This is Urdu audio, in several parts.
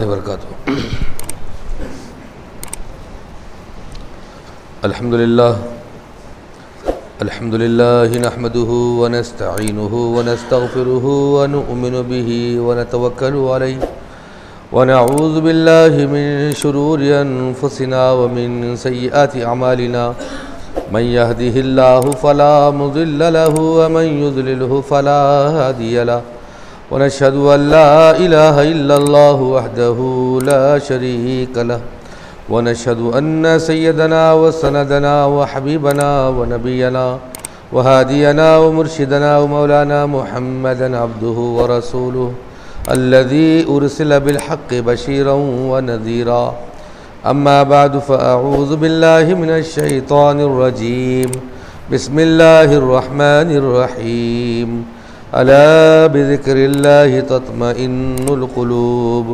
وبرکاتہ۔ الحمدللہ نحمده ونستعینه ونستغفره ونؤمن به ونتوکل علیہ ونعوذ باللہ من شرور انفسنا ومن سیئات اعمالنا من يهده الله فلا مضل له ومن يضلله فلا هادي له ونشهد أن لا إله إلا الله وحده لا شريك له ونشهد أن سيدنا وسندنا وحبيبنا ونبينا وهادينا ومرشدنا ومولانا محمدا عبده ورسوله الذي أرسل بالحق بشيرا ونذيرا أما بعد فأعوذ بالله من الشيطان الرجيم بسم الله الرحمن الرحيم ألا بذكر الله تطمئن القلوب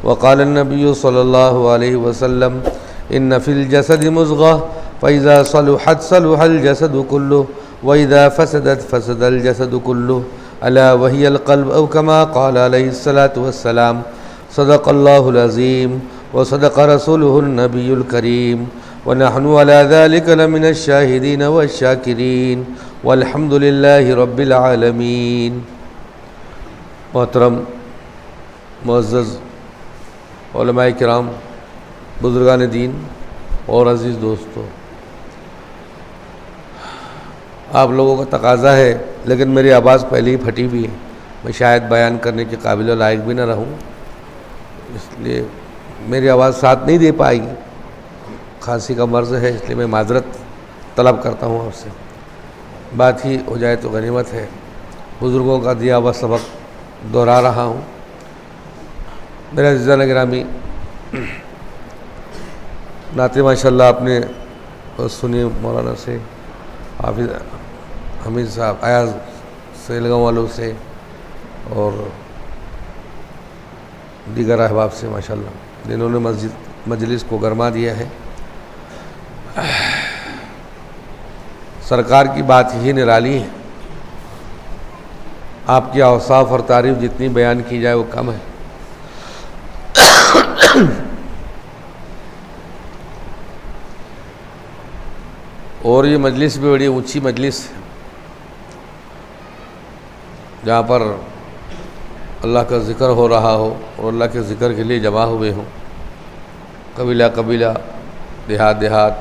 وقال النبي صلى الله عليه وسلم إن في الجسد مضغة فإذا صلحت صلح الجسد كله وإذا فسدت فسد الجسد كله ألا وهي القلب أو كما قال عليه الصلاة والسلام صدق الله العظيم وصدق رسوله النبي الكريم ونحن على ذلك لمن الشاهدين والشاكرين والحمد لله رب العالمين۔ محترم معزز علماء کرام، بزرگان دین اور عزیز دوستو، آپ لوگوں کا تقاضا ہے لیکن میری آواز پہلے ہی پھٹی ہوئی ہے، میں شاید بیان کرنے کے قابل و لائق بھی نہ رہوں، اس لیے میری آواز ساتھ نہیں دے پائے گی، کھانسی کا مرض ہے، اس لیے میں معذرت طلب کرتا ہوں آپ سے، بات ہی ہو جائے تو غنیمت ہے۔ بزرگوں کا دیا ہوا سبق دہرا رہا ہوں۔ میرے عزیزان گرامی، نعتیں ماشاءاللہ آپ نے سنی مولانا سے، حافظ حمید صاحب، ایاز سیلگاؤں والوں سے اور دیگر احباب سے ماشاءاللہ، جنہوں نے مجلس کو گرما دیا ہے۔ سرکار کی بات ہی نرالی ہے، آپ کی اوصاف اور تعریف جتنی بیان کی جائے وہ کم ہے۔ اور یہ مجلس بھی بڑی اونچی مجلس ہے، جہاں پر اللہ کا ذکر ہو رہا ہو اور اللہ کے ذکر کے لیے جمع ہوئے ہوں، قبیلہ قبیلہ، دیہات دیہات،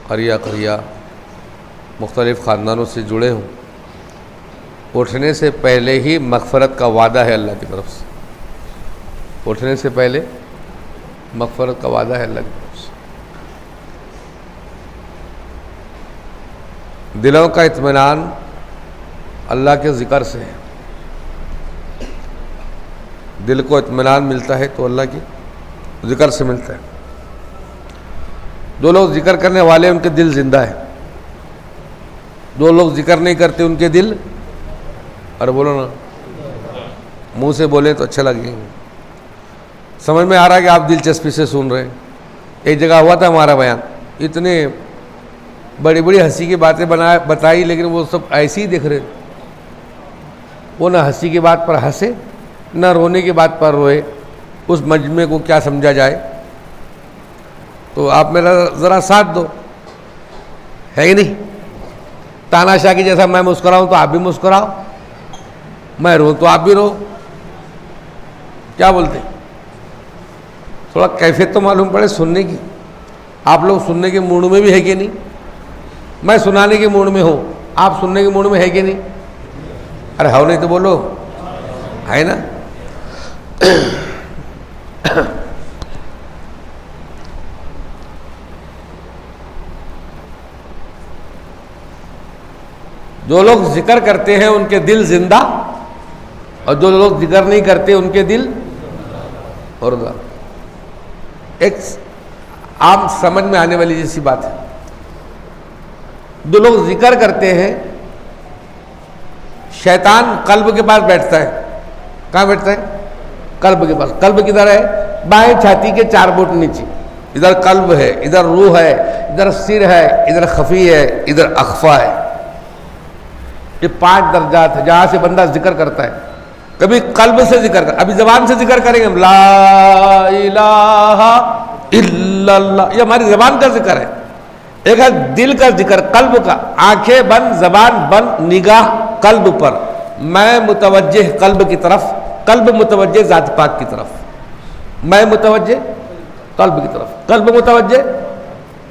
قریہ قریہ، مختلف خاندانوں سے جڑے ہوں۔ اٹھنے سے پہلے ہی مغفرت کا وعدہ ہے اللہ کی طرف سے، اٹھنے سے پہلے مغفرت کا وعدہ ہے اللہ کی طرف سے۔ دلوں کا اطمینان اللہ کے ذکر سے ہے، دل کو اطمینان ملتا ہے تو اللہ کی ذکر سے ملتا ہے۔ جو لوگ ذکر کرنے والے ان کے دل زندہ ہے، جو لوگ ذکر نہیں کرتے ان کے دل، اور بولو نا، منہ سے بولیں تو اچھا لگے گا، سمجھ میں آ رہا ہے کہ آپ دلچسپی سے سن رہے ہیں۔ ایک جگہ ہوا تھا ہمارا بیان، اتنے بڑی بڑی ہنسی کی باتیں بتائی، لیکن وہ سب ایسے ہی دکھ رہے، وہ نہ ہنسی کی بات پر ہنسے نہ رونے کی بات پر روئے، اس مجمع کو کیا سمجھا جائے؟ تو آپ میرا ذرا ساتھ دو، ہے ہی نہیں؟ تانا شاہ کی جیسا میں مسکراؤں تو آپ بھی مسکراؤ، میں رو تو آپ بھی رو، کیا بولتے؟ تھوڑا کیفیت تو معلوم پڑے سننے کی۔ آپ لوگ سننے کے موڈ میں بھی ہے کہ نہیں؟ میں سنانے کے موڈ میں ہوں، آپ سننے کے موڈ میں ہے کہ نہیں؟ ارے ہو نہیں تو بولو، ہے نا؟ جو لوگ ذکر کرتے ہیں ان کے دل زندہ، اور جو لوگ ذکر نہیں کرتے ان کے دل مردہ۔ ایک عام سمجھ میں آنے والی جیسی بات ہے، جو لوگ ذکر کرتے ہیں، شیطان قلب کے پاس بیٹھتا ہے۔ کہاں بیٹھتا ہے؟ قلب کے پاس۔ قلب کدھر ہے؟ بائیں چھاتی کے 4 فٹ نیچے، ادھر قلب ہے، ادھر روح ہے، ادھر سر ہے، ادھر خفی ہے، ادھر اخفا ہے۔ یہ 5 درجات ہیں جہاں سے بندہ ذکر کرتا ہے۔ کبھی قلب سے ذکر کر، ابھی زبان سے ذکر کریں گے ہم لا الہ الا اللہ، یہ ہماری زبان کا ذکر ہے. ایک ہے دل کا ذکر، قلب کا، آنکھیں بند، زبان بند، نگاہ قلب پر، میں متوجہ قلب کی طرف، قلب متوجہ ذات پاک کی طرف، میں متوجہ قلب کی طرف، قلب متوجہ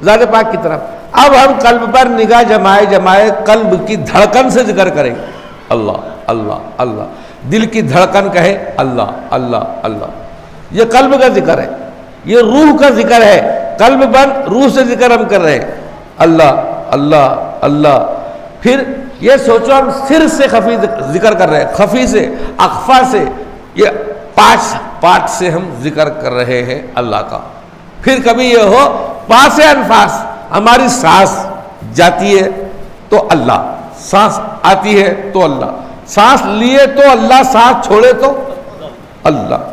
ذات پاک کی طرف. اب ہم قلب پر نگاہ جمائے قلب کی دھڑکن سے ذکر کریں گے اللہ اللہ اللہ. دل کی دھڑکن کہے اللہ اللہ اللہ، یہ قلب کا ذکر ہے، یہ روح کا ذکر ہے. قلب بند، روح سے ذکر ہم کر رہے ہیں اللہ اللہ اللہ. پھر یہ سوچو ہم سر سے خفی ذکر کر رہے ہیں، خفی سے، اخفا سے، یہ پانچ سے ہم ذکر کر رہے ہیں اللہ کا. پھر کبھی یہ ہو پاس انفاس، ہماری سانس جاتی ہے تو اللہ، سانس آتی ہے تو اللہ، سانس لیے تو اللہ، سانس چھوڑے تو اللہ.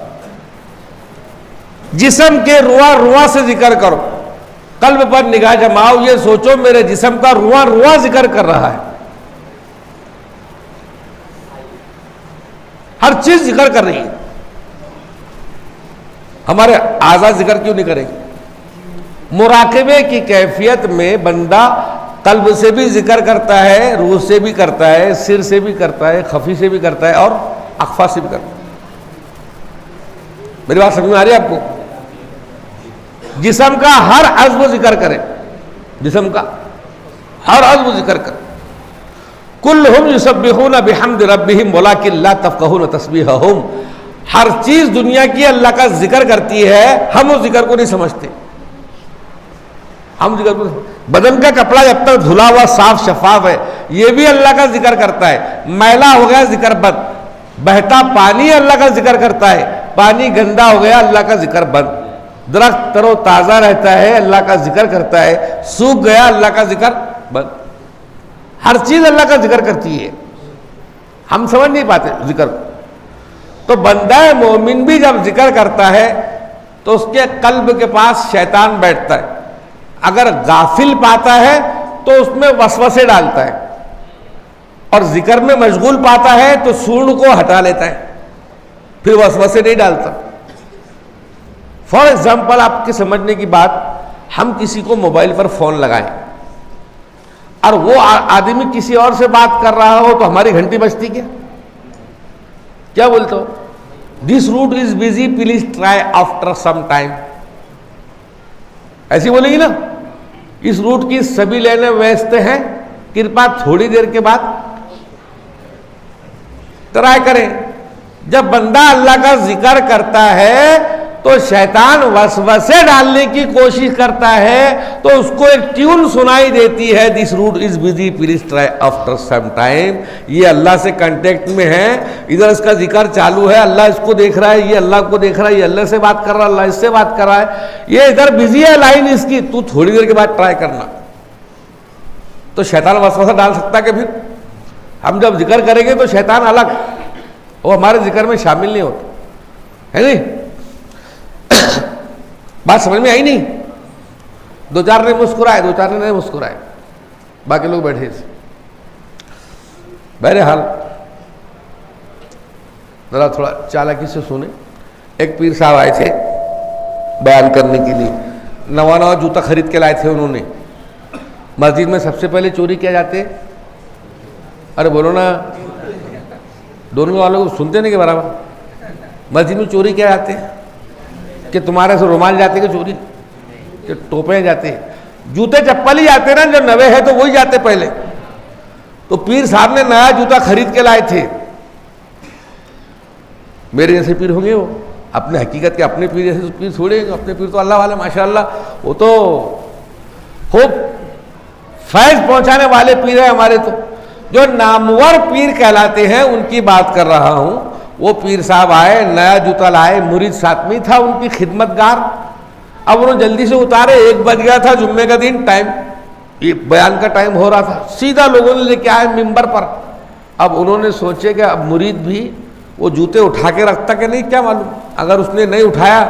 جسم کے رواں سے ذکر کرو، قلب پر نگاہ جماؤ، یہ سوچو میرے جسم کا رواں ذکر کر رہا ہے، ہر چیز ذکر کر رہی ہے. ہمارے اعضاء ذکر کیوں نہیں کریں گے؟ مراقبے کی کیفیت میں بندہ قلب سے بھی ذکر کرتا ہے، روح سے بھی کرتا ہے، سر سے بھی کرتا ہے، خفی سے بھی کرتا ہے اور اخفا سے بھی کرتا ہے. میری بات سمجھ میں آ رہی ہے آپ کو؟ جسم کا ہر عضو ذکر کرے، جسم کا ہر عضو ذکر کرے. کلہم یسبحون بحمد ربہم ولکن لا تفقہون تسبیحہم. ہر چیز دنیا کی اللہ کا ذکر کرتی ہے، ہم اس ذکر کو نہیں سمجھتے. ہم ذکر کو بدن کا کپڑا جب تک دھلا ہوا صاف شفاف ہے یہ بھی اللہ کا ذکر کرتا ہے، میلا ہو گیا ذکر بند. بہتا پانی اللہ کا ذکر کرتا ہے، پانی گندا ہو گیا اللہ کا ذکر بند. درخت تر و تازہ رہتا ہے اللہ کا ذکر کرتا ہے، سوکھ گیا اللہ کا ذکر بند. ہر چیز اللہ کا ذکر کرتی ہے، ہم سمجھ نہیں پاتے ذکر. تو بندہ مومن بھی جب ذکر کرتا ہے تو اس کے قلب کے پاس شیطان بیٹھتا ہے. اگر غافل پاتا ہے تو اس میں وسوسے ڈالتا ہے، اور ذکر میں مشغول پاتا ہے تو سوڑ کو ہٹا لیتا ہے، پھر وسوسے نہیں ڈالتا. فار ایگزامپل آپ کے سمجھنے کی بات، ہم کسی کو موبائل پر فون لگائیں اور وہ آدمی کسی اور سے بات کر رہا ہو تو ہماری گھنٹی بجتی کیا بولتے ہو؟ This route is busy please try after some time. ایسی بولیں گی نا، اس روٹ کی سبھی لینے ویست ہیں، کرپا تھوڑی دیر کے بعد ٹرائی کریں. جب بندہ اللہ کا ذکر کرتا ہے تو شیطان وسوسے ڈالنے کی کوشش کرتا ہے تو اس کو ایک ٹیون سنائی دیتی ہے، this route is busy please try after some time. یہ اللہ سے کانٹیکٹ میں ہے، ادھر اس کا ذکر چالو ہے، اللہ اس کو دیکھ رہا ہے، یہ اللہ کو دیکھ رہا ہے، یہ اللہ سے بات کر رہا ہے، اللہ اس سے بات کر رہا ہے، یہ ادھر بزی ہے لائن اس کی، تو تھوڑی دیر کے بعد ٹرائی کرنا. تو شیطان وسوسہ ڈال سکتا ہے کہ پھر ہم جب ذکر کریں گے تو شیطان الگ، وہ ہمارے ذکر میں شامل نہیں ہوتا ہے. نہیں بات سمجھ میں آئی؟ نہیں. دو چار نے مسکرائے، دو چار نے نہیں مسکرائے، باقی لوگ بیٹھے تھے. بہرحال ذرا تھوڑا چالاکی سے سنیں. ایک پیر صاحب آئے تھے بیان کرنے کے لیے، نواں جوتا خرید کے لائے تھے. انہوں نے مسجد میں سب سے پہلے چوری کیا جاتے؟ ارے بولو نا، دونوں والوں کو سنتے نہیں کہ برابر. مسجد میں چوری کیا جاتے ہیں کہ تمہارے سے رومال جاتے کہ چوری، کہ ٹوپے جاتے، جوتے چپل ہی جاتے نا، جو نوے ہے تو وہی جاتے پہلے. تو پیر صاحب نے نیا جوتا خرید کے لائے تھے. میرے جیسے پیر ہوں گے وہ، اپنے حقیقت کے اپنے پیر جیسے پیر تھوڑے ہیں. اپنے پیر تو اللہ والے ماشاءاللہ، وہ تو خوب فیض پہنچانے والے پیر ہیں ہمارے. تو جو نامور پیر کہلاتے ہیں ان کی بات کر رہا ہوں. وہ پیر صاحب آئے، نیا جوتا لائے، مرید ساتھ میں تھا ان کی خدمت گار. اب انہوں جلدی سے اتارے، 1 بج گیا تھا جمعے کا دن، ٹائم بیان کا ٹائم ہو رہا تھا. سیدھا لوگوں نے لے کے آئے ممبر پر. اب انہوں نے سوچے کہ اب مرید بھی وہ جوتے اٹھا کے رکھتا کہ نہیں کیا معلوم، اگر اس نے نہیں اٹھایا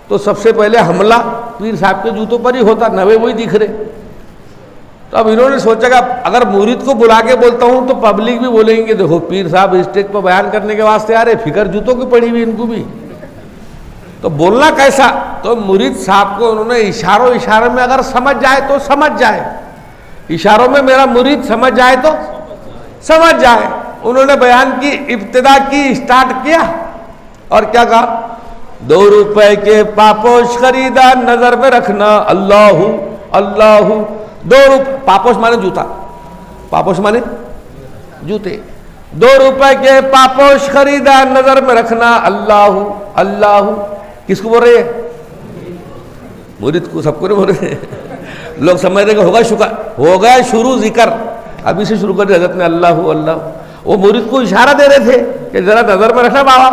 تو سب سے پہلے حملہ پیر صاحب کے جوتوں پر ہی ہوتا، نوے وہی دکھ رہے. تو اب انہوں نے سوچا کہ اگر مرید کو بلا کے بولتا ہوں تو پبلک بھی بولیں گے کہ دیکھو پیر صاحب اسٹیج پر بیان کرنے کے واسطے آ رہے، فکر جوتوں کی پڑی ہوئی ان کو بھی، تو بولنا کیسا؟ تو مرید صاحب کو انہوں نے اشاروں میں اگر سمجھ جائے تو سمجھ جائے، اشاروں میں میرا مرید سمجھ جائے تو سمجھ جائے۔ انہوں نے بیان کی ابتدا کی، اسٹارٹ کیا اور کیا کہا؟ 2 روپے کے پاپوش خریدا نظر میں رکھنا اللہ اللہ، 2 روپے، پاپوش مانے جوتا، پاپوش مانے جوتے، 2 روپے کے پاپوش خریدا نظر میں رکھنا اللہ اللہ۔ کس کو بول رہے ہیں؟ مرید کو، سب کو نہیں بول رہے ہیں۔ لوگ سمجھ رہے کہ ہوگا شروع ذکر، ابھی سے شروع کر دیا حضرت نے اللہ اللہ۔ وہ مرید کو اشارہ دے رہے تھے کہ ذرا نظر میں رکھنا بابا،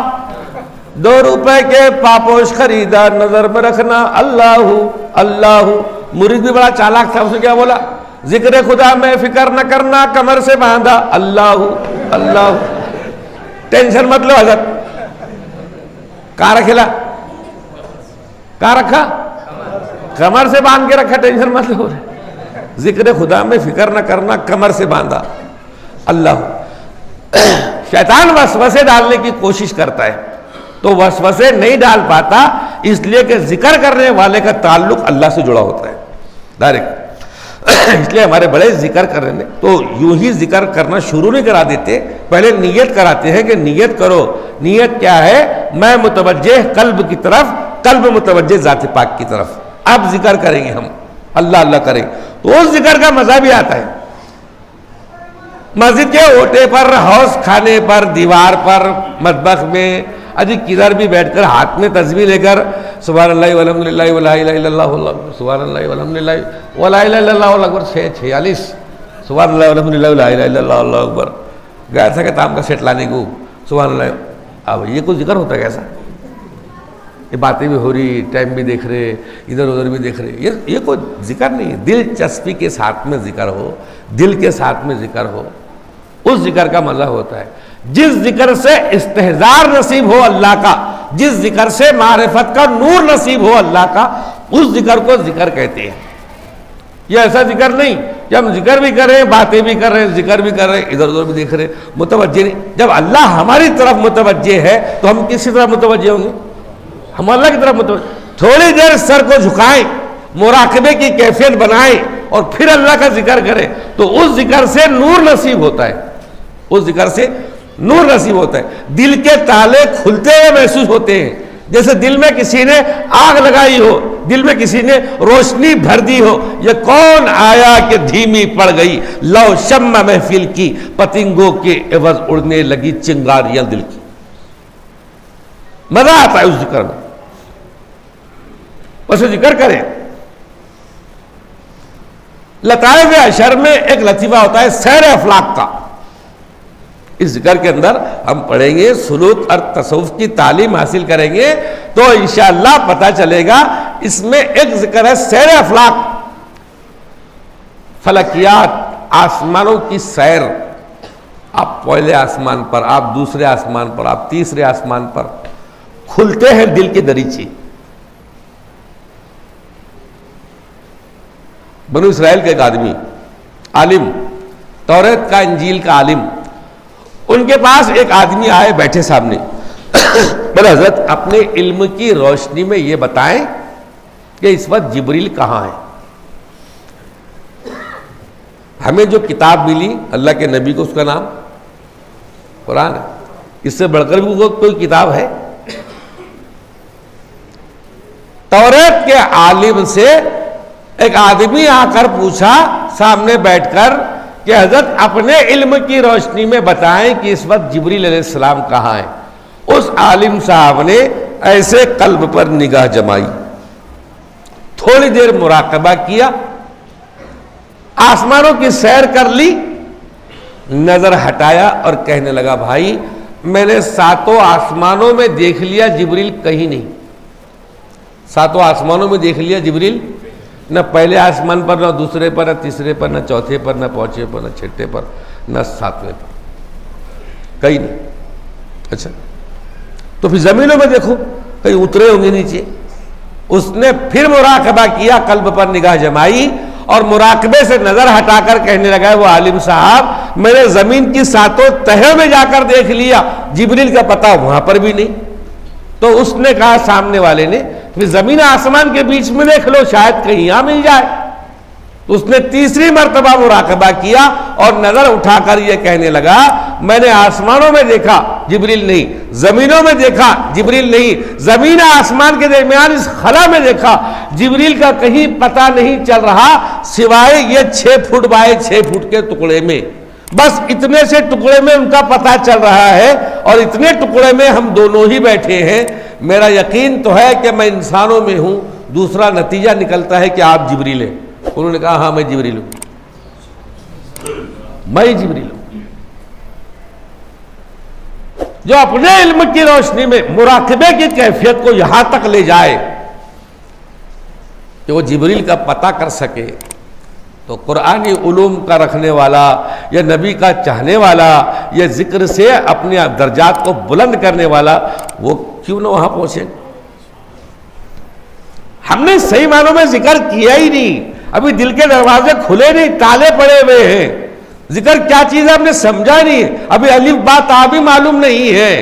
2 روپے کے پاپوش خریدا نظر میں رکھنا اللہ اللہ۔ مرید بھی بڑا چالاک تھا، اس نے کیا بولا؟ ذکر خدا میں فکر نہ کرنا کمر سے باندھا اللہ اللہ۔ ٹینشن مت لو حضرت، کہاں رکھلا؟ کہاں رکھا؟ کمر سے باندھ کے رکھا، ٹینشن مت لو۔ ذکر خدا میں فکر نہ کرنا کمر سے باندھا اللہ۔ شیطان وسوسے ڈالنے کی کوشش کرتا ہے تو وسوسے نہیں ڈال پاتا، اس لیے کہ ذکر کرنے والے کا تعلق اللہ سے جڑا ہوتا ہے ڈائریکٹ۔ اس لیے ہمارے بڑے ذکر کرنے تو یوں ہی ذکر کرنا شروع نہیں کرا دیتے، پہلے نیت کراتے ہیں کہ نیت کرو۔ نیت کیا ہے؟ میں متوجہ قلب کی طرف، قلب متوجہ ذات پاک کی طرف۔ اب ذکر کریں گے ہم، اللہ اللہ کریں تو اس ذکر کا مزہ بھی آتا ہے۔ مسجد کے اوٹے پر، حوض کھانے پر، دیوار پر، مطبخ میں، اجی کدھر بھی بیٹھ کر ہاتھ میں تسبیح لے کر سبحان اللہ والحمد للہ ولا الہ الا اللہ، سبحان اللہ والحمد للہ ولا الہ الا اللہ اکبر 46، سبحان اللہ والحمد للہ ولا الہ الا اللہ اکبر۔ گیا تھا کہ تام کا سیٹ لانے کو، سبحان اللہ۔ اب یہ کوئی ذکر ہوتا ہے کیسا؟ یہ باتیں بھی ہو رہی، ٹائم بھی دیکھ رہے، ادھر ادھر بھی دیکھ رہے، یہ کوئی ذکر نہیں ہے۔ دلچسپی کے ساتھ میں ذکر ہو، دل کے ساتھ میں ذکر ہو، اس ذکر کا مزہ ہوتا ہے۔ جس ذکر سے استحضار نصیب ہو اللہ کا، جس ذکر سے معرفت کا نور نصیب ہو اللہ کا، اس ذکر کو ذکر کہتے ہیں۔ یہ ایسا ذکر نہیں کہ ہم ذکر بھی کر رہے ہیں، باتیں بھی کر رہے ہیں، ذکر بھی کر رہے ہیں، ادھر ادھر بھی دیکھ رہے ہیں، متوجہ نہیں۔ جب اللہ ہماری طرف متوجہ ہے تو ہم کس کی طرف متوجہ ہوں گے؟ ہم اللہ کی طرف متوجہ۔ تھوڑی دیر سر کو جھکائیں، مراقبے کی کیفیت بنائیں اور پھر اللہ کا ذکر کریں تو اس ذکر سے نور نصیب ہوتا ہے، اس ذکر سے نور نصیب ہوتا ہے۔ دل کے تالے کھلتے ہوئے محسوس ہوتے ہیں، جیسے دل میں کسی نے آگ لگائی ہو، دل میں کسی نے روشنی بھر دی ہو۔ یہ کون آیا کہ دھیمی پڑ گئی لو شمع محفل کی، پتنگوں کے عوض اڑنے لگی چنگاریاں دل کی۔ مزہ آتا ہے اس ذکر میں، بس ذکر کریں۔ لطائف اشر میں ایک لطیفہ ہوتا ہے سیر افلاق کا۔ اس ذکر کے اندر ہم پڑھیں گے، سلوک اور تصوف کی تعلیم حاصل کریں گے تو انشاءاللہ پتہ چلے گا۔ اس میں ایک ذکر ہے سیر افلاق، فلکیات، آسمانوں کی سیر۔ آپ پہلے آسمان پر، آپ دوسرے آسمان پر، آپ تیسرے آسمان پر، کھلتے ہیں دل کے دریچے۔ بنو اسرائیل کا ایک آدمی، عالم، توریت کا، انجیل کا عالم، ان کے پاس ایک آدمی آئے، بیٹھے سامنے، بولے حضرت اپنے علم کی روشنی میں یہ بتائیں کہ اس وقت جبریل کہاں ہے؟ ہمیں جو کتاب ملی اللہ کے نبی کو، اس کا نام قرآن ہے، اس سے بڑھ کر بھی کوئی کتاب ہے؟ توریت کے عالم سے ایک آدمی آ کر پوچھا سامنے بیٹھ کر کہ حضرت اپنے علم کی روشنی میں بتائیں کہ اس وقت جبریل علیہ السلام کہاں ہے؟ اس عالم صاحب نے ایسے قلب پر نگاہ جمائی، تھوڑی دیر مراقبہ کیا، آسمانوں کی سیر کر لی، نظر ہٹایا اور کہنے لگا بھائی میں نے 7 آسمانوں میں دیکھ لیا، جبریل کہیں نہیں۔ 7 آسمانوں میں دیکھ لیا جبریل، نہ پہلے آسمان پر، نہ دوسرے پر، نہ تیسرے پر، نہ چوتھے پر، نہ پانچویں پر، نہ چھٹے پر، نہ 7ویں پر، کہیں نہیں۔ اچھا تو پھر زمینوں میں دیکھو، کہیں اترے ہوں گے نیچے۔ اس نے پھر مراقبہ کیا، قلب پر نگاہ جمائی اور مراقبے سے نظر ہٹا کر کہنے لگا وہ عالم صاحب میں نے زمین کی ساتوں تہوں میں جا کر دیکھ لیا، جبریل کا پتہ وہاں پر بھی نہیں۔ تو اس نے کہا سامنے والے نے کہ زمین آسمان کے بیچ میں دیکھ لو شاید کہیں یہاں مل جائے۔ اس نے تیسری مرتبہ مراقبہ کیا اور نظر اٹھا کر یہ کہنے لگا میں نے آسمانوں میں دیکھا جبریل نہیں، زمینوں میں دیکھا جبریل نہیں، زمین آسمان کے درمیان اس خلا میں دیکھا جبریل کا کہیں پتہ نہیں چل رہا سوائے یہ 6 فٹ بائے 6 فٹ کے ٹکڑے میں، بس اتنے سے ٹکڑے میں ان کا پتہ چل رہا ہے اور اتنے ٹکڑے میں ہم دونوں ہی بیٹھے ہیں۔ میرا یقین تو ہے کہ میں انسانوں میں ہوں، دوسرا نتیجہ نکلتا ہے کہ آپ جبریل ہیں۔ انہوں نے کہا ہاں میں جبریل ہوں، میں جبریل ہوں۔ جو اپنے علم کی روشنی میں مراقبے کی کیفیت کو یہاں تک لے جائے کہ وہ جبریل کا پتہ کر سکے، تو قرآنی علوم کا رکھنے والا یا نبی کا چاہنے والا یا ذکر سے اپنے درجات کو بلند کرنے والا وہ کیوں نہ وہاں پہنچے؟ ہم نے صحیح معنوں میں ذکر کیا ہی نہیں، ابھی دل کے دروازے کھلے نہیں، تالے پڑے ہوئے ہیں، ذکر کیا چیز ہے ہم نے سمجھا نہیں، ابھی الف با تا بھی معلوم نہیں ہے۔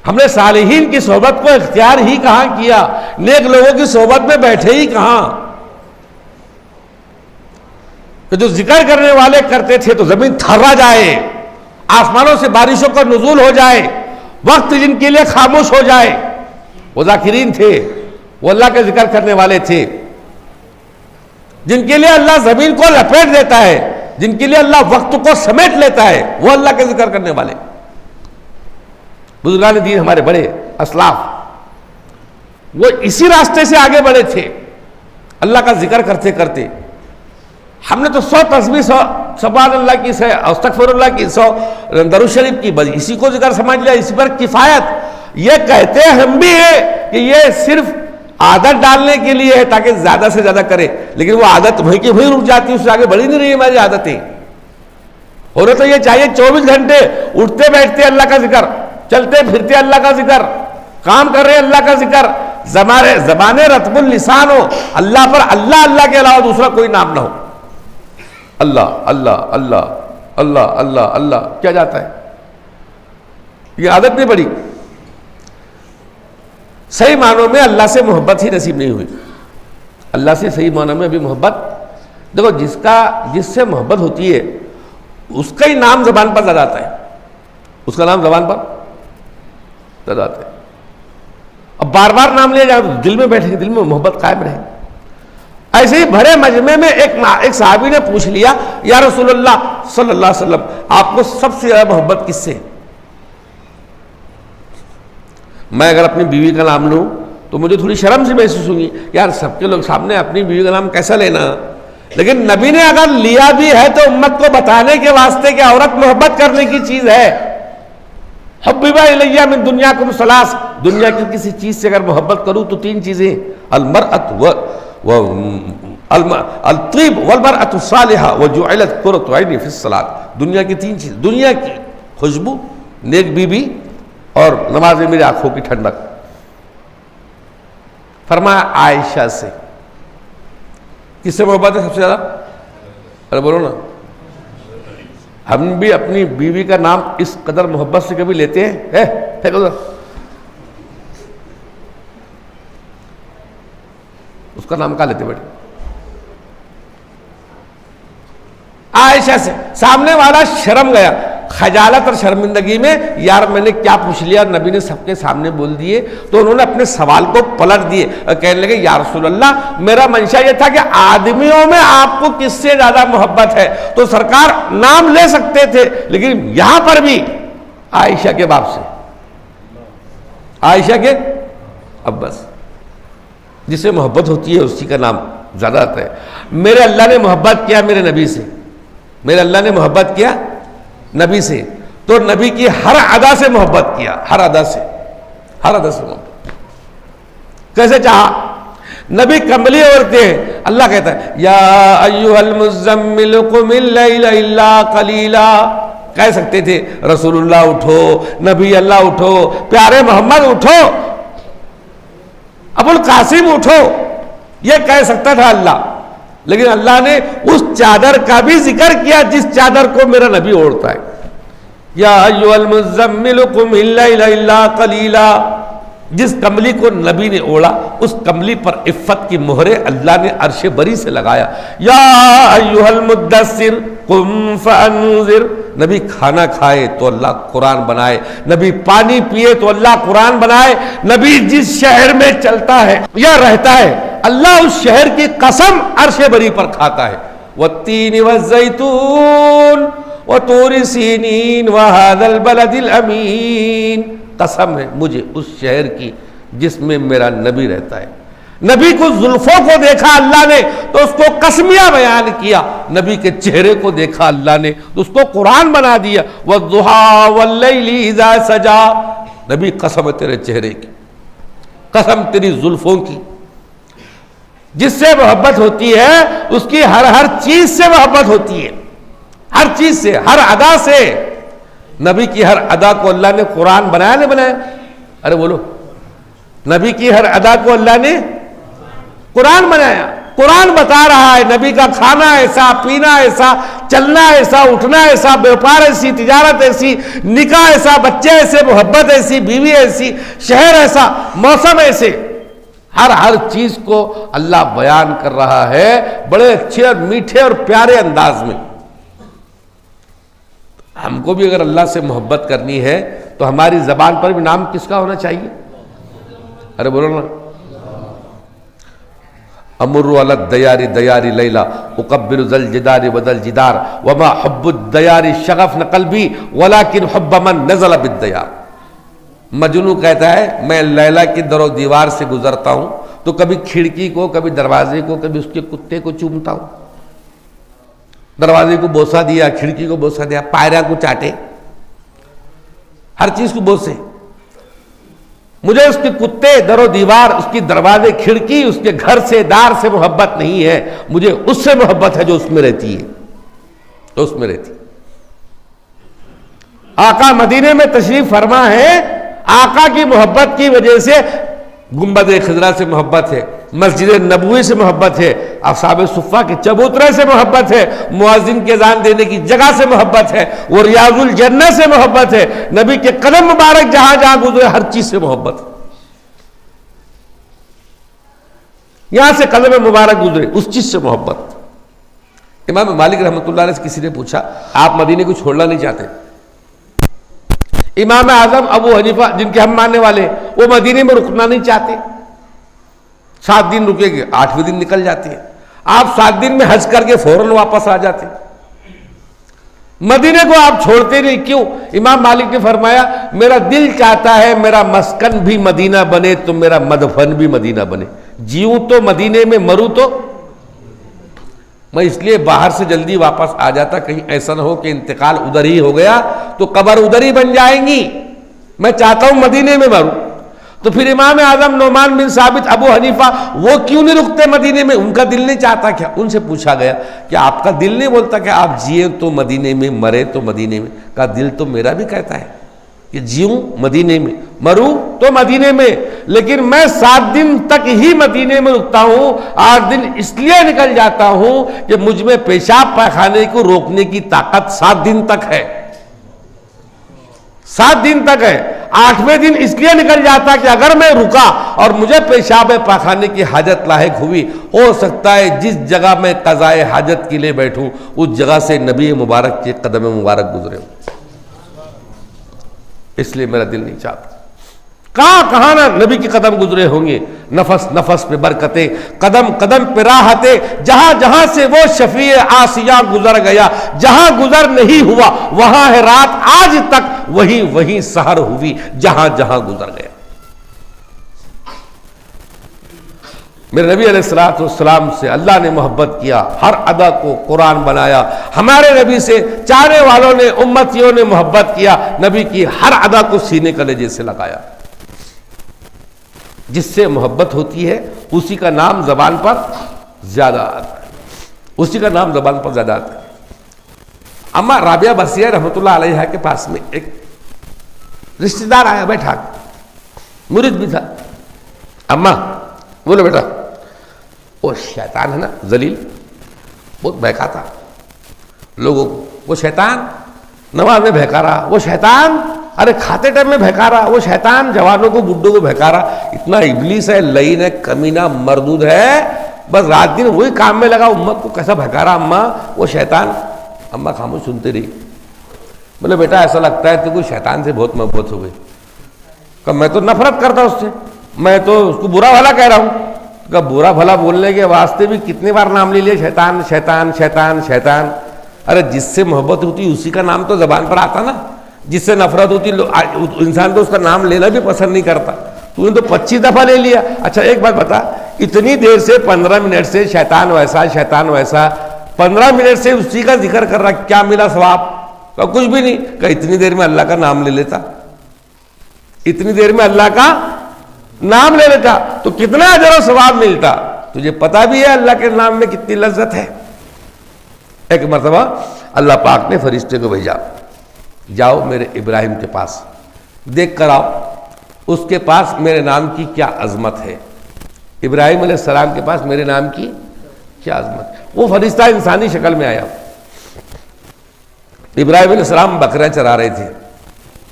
ہم نے صالحین کی صحبت کو اختیار ہی کہاں کیا، نیک لوگوں کی صحبت میں بیٹھے ہی کہاں؟ کہ جو ذکر کرنے والے کرتے تھے تو زمین تھرا جائے، آسمانوں سے بارشوں کا نزول ہو جائے، وقت جن کے لیے خاموش ہو جائے۔ وہ ذاکرین تھے، وہ اللہ کا ذکر کرنے والے تھے، جن کے لیے اللہ زمین کو لپیٹ دیتا ہے، جن کے لیے اللہ وقت کو سمیٹ لیتا ہے، وہ اللہ کے ذکر کرنے والے بزرگان دین ہمارے بڑے اسلاف، وہ اسی راستے سے آگے بڑھے تھے اللہ کا ذکر کرتے کرتے۔ ہم نے تو 100 تسبیح 100 سبحان اللہ کی 100 استغفر اللہ کی 100 درود شریف کی، بس اسی کو ذکر سمجھ لیا، اسی پر کفایت۔ یہ کہتے ہم بھی ہیں کہ یہ صرف عادت ڈالنے کے لیے ہے تاکہ زیادہ سے زیادہ کرے، لیکن وہ عادت وہیں کی وہیں رک جاتی ہے، اس سے آگے بڑھی نہیں رہی ہماری عادتیں۔ ہونا تو یہ چاہیے 24 گھنٹے اٹھتے بیٹھتے اللہ کا ذکر، چلتے پھرتے اللہ کا ذکر، کام کر رہے اللہ کا ذکر، زبان رطب اللسان ہو، اللہ پر اللہ اللہ کے علاوہ دوسرا کوئی نام نہ ہو۔ اللہ اللہ اللہ اللہ اللہ اللہ کیا جاتا ہے، یہ عادت نہیں پڑی۔ صحیح معنوں میں اللہ سے محبت ہی نصیب نہیں ہوئی۔ اللہ سے صحیح معنوں میں ابھی محبت، دیکھو جس سے محبت ہوتی ہے اس کا ہی نام زبان پر زیادہ آتا ہے، اس کا نام زبان پر زیادہ آتا ہے۔ اب بار بار نام لیا جائے تو دل میں بیٹھے، دل میں محبت قائم رہے۔ ایسے ہی بھرے مجمع میں ایک صحابی نے پوچھ لیا یا رسول اللہ صلی اللہ علیہ وسلم آپ کو سب سے زیادہ محبت کس سے؟ میں اگر اپنی بیوی کا نام لوں تو مجھے تھوڑی شرم سی محسوس ہوگی، یار سب کے لوگ سامنے اپنی بیوی کا نام کیسا لینا؟ لیکن نبی نے اگر لیا بھی ہے تو امت کو بتانے کے واسطے کہ عورت محبت کرنے کی چیز ہے۔ حبب الیہ من دنیاکم ثلاث، دنیا کی کسی چیز سے اگر محبت کروں تو 3 چیزیں، المرأة الطیب والمرأة الصالحہ وجعلت قرۃ عینی فی الصلاۃ۔ دنیا کی 3 چیز، دنیا کی خوشبو، نیک بیوی اور نماز میں میری آنکھوں کی ٹھنڈک۔ فرمایا عائشہ سے۔ کس سے محبت ہے سب سے زیادہ؟ ارے بولو نا۔ ہم بھی اپنی بیوی کا نام اس قدر محبت سے کبھی لیتے ہیں؟ اس کا نام کہاں لیتے بیٹے؟ عائشہ سے۔ سامنے والا شرم گیا، خجالت اور شرمندگی میں، یار میں نے کیا پوچھ لیا، نبی نے سب کے سامنے بول دیے، تو انہوں نے اپنے سوال کو پلٹ دیے اور کہنے لگے یا رسول اللہ میرا منشا یہ تھا کہ آدمیوں میں آپ کو کس سے زیادہ محبت ہے؟ تو سرکار نام لے سکتے تھے لیکن یہاں پر بھی عائشہ کے باپ سے، عائشہ کے ابس، جس سے محبت ہوتی ہے اسی کا نام زیادہ آتا ہے۔ میرے اللہ نے محبت کیا میرے نبی سے، میرے اللہ نے محبت کیا نبی سے، تو نبی کی ہر ادا سے محبت کیا، ہر ادا سے محبت۔ کیسے چاہا؟ نبی کمبلی اوڑھتے ہیں، اللہ کہتا ہے یا ایھا المزمل قم اللیل الا قلیلا۔ کہہ سکتے تھے رسول اللہ اٹھو، نبی اللہ اٹھو، پیارے محمد اٹھو، ابو القاسم اٹھو، یہ کہہ سکتا تھا اللہ، لیکن اللہ نے اس چادر کا بھی ذکر کیا جس چادر کو میرا نبی اوڑھتا ہے. یا ایھا المزمل قم اللیل الا قلیلا. جس کملی کو نبی نے اوڑھا اس کملی پر عفت کی مہرے اللہ نے عرش بری سے لگایا. یا ایھا المدثر قم فانذر. نبی کھانا کھائے تو اللہ قرآن بنائے, نبی پانی پیے تو اللہ قرآن بنائے. نبی جس شہر میں چلتا ہے یا رہتا ہے اللہ اس شہر کی قسم عرش بری پر کھاتا ہے. والتین والزیتون وطور سینین وہذا البلد الامین. قسم ہے مجھے اس شہر کی جس میں میرا نبی رہتا ہے. نبی کو زلفوں کو دیکھا اللہ نے تو اس کو قسمیہ بیان کیا, نبی کے چہرے کو دیکھا اللہ نے تو اس کو قرآن بنا دیا. والضحیٰ واللیل اذا سجا. نبی قسم ہے تیرے چہرے کی, قسم تیری زلفوں کی. جس سے محبت ہوتی ہے اس کی ہر چیز سے محبت ہوتی ہے, ہر چیز سے, ہر ادا سے. نبی کی ہر ادا کو اللہ نے قرآن بنایا نہیں بنایا؟ ارے بولو, نبی کی ہر ادا کو اللہ نے قرآن بنایا. قرآن بتا رہا ہے نبی کا کھانا ایسا, پینا ایسا, چلنا ایسا, اٹھنا ایسا, بیوپار ایسی, تجارت ایسی, نکاح ایسا, بچے ایسے, محبت ایسی, بیوی ایسی, شہر ایسا, موسم ایسے. ہر چیز کو اللہ بیان کر رہا ہے بڑے اچھے اور میٹھے اور پیارے انداز میں. ہم کو بھی اگر اللہ سے محبت کرنی ہے تو ہماری زبان پر بھی نام کس کا ہونا چاہیے؟ ارے بولو نا. امر علی الدیار دیار لیلا اقبل ذل جدار بدل جدار وما حب الدیار شغفن قلبی ولکن حب من نزل بالدیار. مجنو کہتا ہے میں لیلا کی در و دیوار سے گزرتا ہوں تو کبھی کھڑکی کو, کبھی دروازے کو, کبھی اس کے کتے کو چومتا ہوں. دروازے کو بوسہ دیا, کھڑکی کو بوسہ دیا, پائرہ کو چاٹے, ہر چیز کو بوسے. مجھے اس کے کتے, در و دیوار, اس کی دروازے, کھڑکی, اس کے گھر سے, دار سے محبت نہیں ہے, مجھے اس سے محبت ہے جو اس میں رہتی ہے, جو اس میں رہتی. آقا مدینے میں تشریف فرما ہے, آقا کی محبت کی وجہ سے گنبد خضرا سے محبت ہے, مسجد نبوی سے محبت ہے, اصحاب صفہ کے چبوترے سے محبت ہے, مؤذن کے اذان دینے کی جگہ سے محبت ہے, وہ ریاض الجنہ سے محبت ہے, نبی کے قدم مبارک جہاں جہاں گزرے ہر چیز سے محبت ہے. یہاں سے قدم مبارک گزرے اس چیز سے محبت. امام مالک رحمۃ اللہ علیہ سے کسی نے پوچھا آپ مدینے کو چھوڑنا نہیں چاہتے؟ امام اعظم ابو حنیفہ جن کے ہم ماننے والے وہ مدینے میں رکنا نہیں چاہتے. 7 دن رکیں گے, 8ویں دن نکل جاتے ہیں. آپ 7 دن میں حج کر کے فوراً واپس آ جاتے. مدینے کو آپ چھوڑتے نہیں, کیوں؟ امام مالک نے فرمایا میرا دل چاہتا ہے میرا مسکن بھی مدینہ بنے تو میرا مدفن بھی مدینہ بنے. جیوں تو مدینے میں, مروں تو میں اس لیے باہر سے جلدی واپس آ جاتا, کہیں ایسا نہ ہو کہ انتقال ادھر ہی ہو گیا تو قبر ادھر ہی بن جائیں گی. میں چاہتا ہوں مدینے میں مروں. تو پھر امام اعظم نعمان بن ثابت ابو حنیفہ وہ کیوں نہیں رکتے مدینے میں؟ ان کا دل نہیں چاہتا کیا؟ ان سے پوچھا گیا کہ آپ کا دل نہیں بولتا کہ آپ جیے تو مدینے میں, مرے تو مدینے میں؟ کہا دل تو میرا بھی کہتا ہے کہ جیوں مدینے میں, مروں تو مدینے میں, لیکن میں 7 دن تک ہی مدینے میں رکتا ہوں. 8 دن اس لیے نکل جاتا ہوں کہ مجھ میں پیشاب پاخانے کو روکنے کی طاقت 7 دن تک ہے, 7 دن تک ہے. 8ویں دن اس لیے نکل جاتا کہ اگر میں رکا اور مجھے پیشاب پاخانے کی حاجت لاحق ہوئی, ہو سکتا ہے جس جگہ میں قضائے حاجت کے لیے بیٹھوں اس جگہ سے نبی مبارک کے قدم مبارک گزرے ہوں, اس لیے میرا دل نہیں چاہتا. کہاں نہ نبی کے قدم گزرے ہوں گے, نفس نفس پہ برکتیں, قدم قدم پہ راحتیں, جہاں جہاں سے وہ شفیع آسیہ گزر گیا, جہاں گزر نہیں ہوا وہاں ہے رات آج تک, وہیں سحر ہوئی جہاں جہاں گزر گیا. میرے نبی علیہ السلام سے اللہ نے محبت کیا, ہر ادا کو قرآن بنایا. ہمارے نبی سے چاہنے والوں نے, امتیوں نے محبت کیا, نبی کی ہر ادا کو سینے کلیجے سے لگایا. جس سے محبت ہوتی ہے اسی کا نام زبان پر زیادہ آتا ہے, اسی کا نام زبان پر زیادہ آتا ہے. اما رابعہ برسیہ رحمۃ اللہ علیہ کے پاس میں ایک رشتہ دار آیا, بیٹھا, مرید بھی تھا. اما بولو بیٹا, وہ شیطان ہے نا ذلیل, بہت بہکا تھا لوگوں کو. وہ شیطان نماز میں بہکا رہا, وہ شیطان ارے کھاتے ٹائم میں بہکا رہا, وہ شیطان جوانوں کو بڈھوں کو بہکا رہا. اتنا ابلیس ہے, لعین ہے, کمینہ, مردود ہے, بس رات دن وہی کام میں لگا. امت کو کیسا بہکا رہا اماں, وہ شیطان. اماں خاموش سنتے رہی. بولے بیٹا ایسا لگتا ہے تو کوئی شیطان سے بہت محبت ہو گئی. کہ میں تو نفرت کرتا اس سے, میں تو اس کو برا بھلا کہہ رہا ہوں. کہ برا بھلا بولنے کے واسطے بھی کتنی بار نام لے لیا, شیطان شیطان شیطان شیطان. ارے جس سے محبت ہوتی اسی کا نام تو زبان پر آتا نا. جس سے نفرت ہوتی انسان تو اس کا نام لینا بھی پسند نہیں کرتا. تو نے تو 25 دفعہ لے لیا. اچھا ایک بات بتا, اتنی دیر سے 15 منٹ سے شیطان ویسا شیطان ویسا, 15 منٹ سے اسی کا ذکر کر رہا, کیا ملا ثواب؟ کہ کچھ بھی نہیں. کہ اتنی دیر میں اللہ کا نام لے لیتا, اتنی دیر میں اللہ کا نام لے لیتا تو کتنا اجر و ثواب ملتا. تجھے پتا بھی ہے اللہ کے نام میں کتنی لذت ہے. ایک مرتبہ اللہ پاک نے فرشتے کو بھیجا, جاؤ میرے ابراہیم کے پاس, دیکھ کر آؤ اس کے پاس میرے نام کی کیا عظمت ہے. ابراہیم علیہ السلام کے پاس میرے نام کی کیا عظمت. وہ فرشتہ انسانی شکل میں آیا. ابراہیم علیہ السلام بکریاں چرا رہے تھے.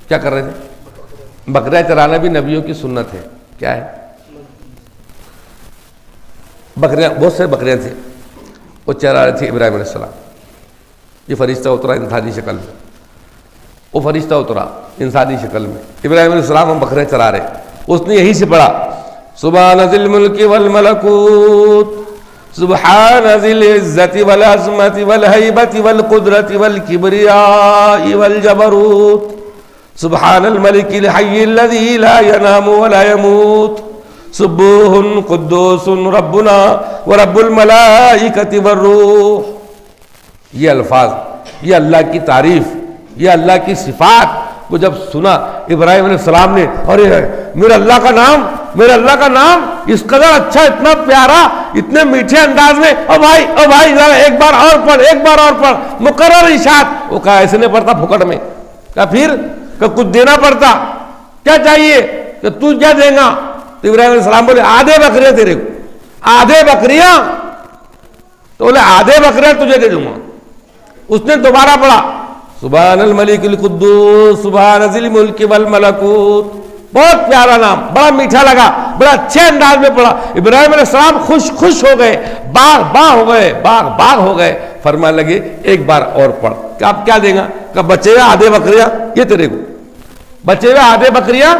کیا کر رہے تھے؟ بکریاں چرانا بھی نبیوں کی سنت ہے. کیا ہے؟ بکریاں, بہت سے بکریاں تھے, وہ چرا رہے تھے ابراہیم علیہ السلام. یہ فرشتہ اترا انسانی شکل میں. وہ فرشتہ اترا انسانی شکل میں. ابراہیم علیہ السلام ہم بکریاں چرا رہے, اس نے یہی سے پڑھا سبحان ذی الملک والملکوت سبحان ذی العزت والعظمت والہیبت والقدرت والکبریاء والجبروت سبحان الملک الحی الذی لا ینام ولا یموت سبوح قدوس ربنا ورب الملائکۃ والروح. یہ الفاظ, یہ اللہ کی تعریف, یہ اللہ کی صفات کو جب سنا ابراہیم علیہ السلام نے, ارے میرا اللہ کا نام, میرا اللہ کا نام اس قدر اچھا, اتنا پیارا, اتنے میٹھے انداز میں, او بھائی ذرا ایک بار اور پڑھ, ایک بار اور پڑھ, مقرر ارشاد. وہ کہا ایسے نہیں پڑھتا پھکٹ میں. کہا پھر کہ کچھ دینا پڑتا, کیا چاہیے, کہ تو کیا دیں گا؟ تو ابراہیم علیہ السلام بولے آدھے بکریاں تیرے کو. آدھے بکریاں؟ تو بولے آدھے بکریاں تجھے دے دوں گا. اس نے دوبارہ پڑھا سبحان الملک القدوس سبحان ذی الملک والملکوت. بہت پیارا نام, بڑا میٹھا لگا, بڑا اچھے انداز میں پڑھا. ابراہیم علیہ السلام خوش ہو گئے, باغ ہو گئے, باغ ہو گئے. فرمانے لگے ایک بار اور پڑھ. کہ آپ کیا دیں گا؟ کہ بچے ہوئے آدھے بکریاں یہ تیرے کو, بچے ہوئے آدھے بکریاں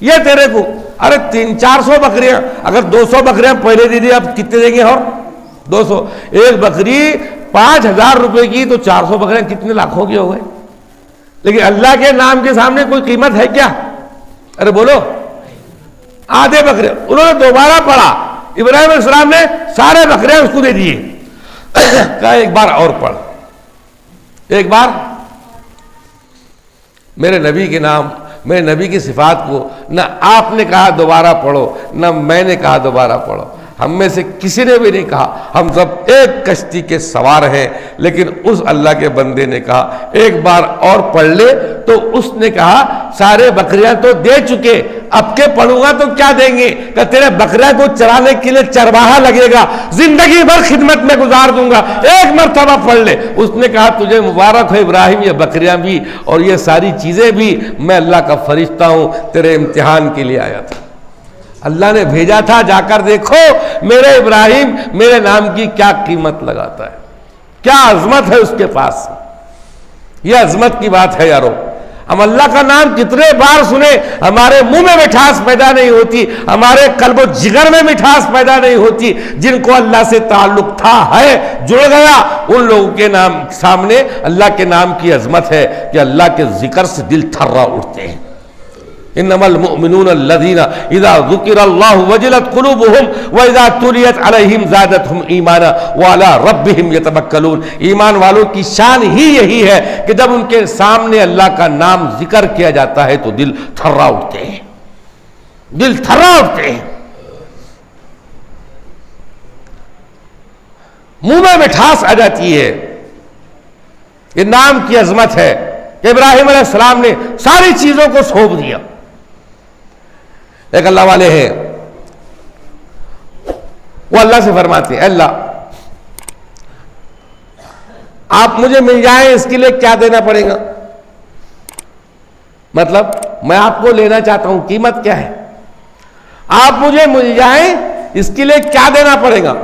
یہ تیرے کو. ارے 300-400 بکریاں, اگر 200 بکریاں پہلے دے دی, اب کتنے دیں گے؟ اور 200. ایک بکری 5000 روپے کی, تو 400 بکریاں کتنے لاکھوں کی ہو گئے. لیکن اللہ کے نام کے سامنے کوئی قیمت ہے کیا؟ ارے بولو, آدھے بکریاں. انہوں نے دوبارہ پڑھا, ابراہیم علیہ السلام نے سارے بکریاں اس کو دے دیے. کہا ایک بار اور پڑھ, ایک بار میرے نبی کے نام, میرے نبی کی صفات کو نہ آپ نے کہا دوبارہ پڑھو, نہ میں نے کہا دوبارہ پڑھو. ہم میں سے کسی نے بھی نہیں کہا, ہم سب ایک کشتی کے سوار ہیں. لیکن اس اللہ کے بندے نے کہا ایک بار اور پڑھ لے. تو اس نے کہا سارے بکریاں تو دے چکے, اب کے پڑھوں گا تو کیا دیں گے؟ کہ تیرے بکریاں کو چرانے کے لیے چرواہا لگے گا, زندگی بھر خدمت میں گزار دوں گا, ایک مرتبہ پڑھ لے. اس نے کہا تجھے مبارک ہو ابراہیم, یہ بکریاں بھی اور یہ ساری چیزیں بھی, میں اللہ کا فرشتہ ہوں, تیرے امتحان کے لیے آیا تھا. اللہ نے بھیجا تھا, جا کر دیکھو میرے ابراہیم میرے نام کی کیا قیمت لگاتا ہے, کیا عظمت ہے اس کے پاس. یہ عظمت کی بات ہے یارو. ہم اللہ کا نام کتنے بار سنے, ہمارے منہ میں مٹھاس پیدا نہیں ہوتی, ہمارے قلب و جگر میں مٹھاس پیدا نہیں ہوتی. جن کو اللہ سے تعلق تھا, ہے, جڑ گیا, ان لوگوں کے نام سامنے اللہ کے نام کی عظمت ہے کہ اللہ کے ذکر سے دل تھرا اٹھتے ہیں. انما المؤمنون الذين اذا ذكر الله وجلت قلوبهم واذا تليت عليهم زادتهم ایمانا وعلى ربهم يتوکلون. ایمان والوں کی شان ہی یہی ہے کہ جب ان کے سامنے اللہ کا نام ذکر کیا جاتا ہے تو دل تھرا اٹھتے ہیں, دل تھرا اٹھتے ہیں, منہ میں مٹھاس آ جاتی ہے. یہ نام کی عظمت ہے کہ ابراہیم علیہ السلام نے ساری چیزوں کو سونپ دیا. ایک اللہ والے ہیں, وہ اللہ سے فرماتے ہیں اللہ آپ مجھے مل جائیں اس کے لیے کیا دینا پڑے گا؟ مطلب میں آپ کو لینا چاہتا ہوں، قیمت کیا ہے؟ آپ مجھے مل جائیں اس کے لیے کیا دینا پڑے گا؟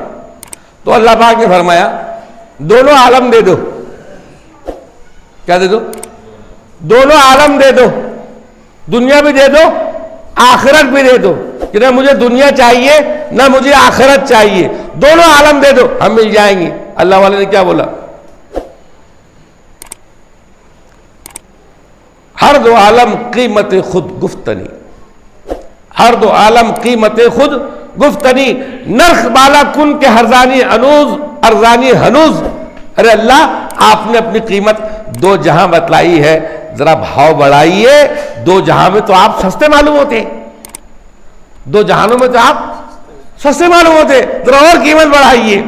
تو اللہ پاک نے فرمایا دونوں عالم دے دو۔ کیا دے دو؟ دونوں عالم دے دو، دنیا بھی دے دو، آخرت بھی دے دو، کہ نہ مجھے دنیا چاہیے نہ مجھے آخرت چاہیے، دونوں عالم دے دو، ہم مل جائیں گے۔ اللہ والے نے کیا بولا؟ ہر دو عالم قیمت خود گفتنی، ہر دو عالم قیمت خود گفتنی، نرخ بالا کن کے ہرزانی انوز ارزانی ہنوز۔ ارے اللہ، آپ نے اپنی قیمت دو جہاں بتلائی ہے، ذرا بھاؤ بڑھائیے، دو جہاں میں تو آپ سستے معلوم ہوتے، دو جہانوں میں تو آپ سستے معلوم ہوتے، ذرا اور قیمت بڑھائیے۔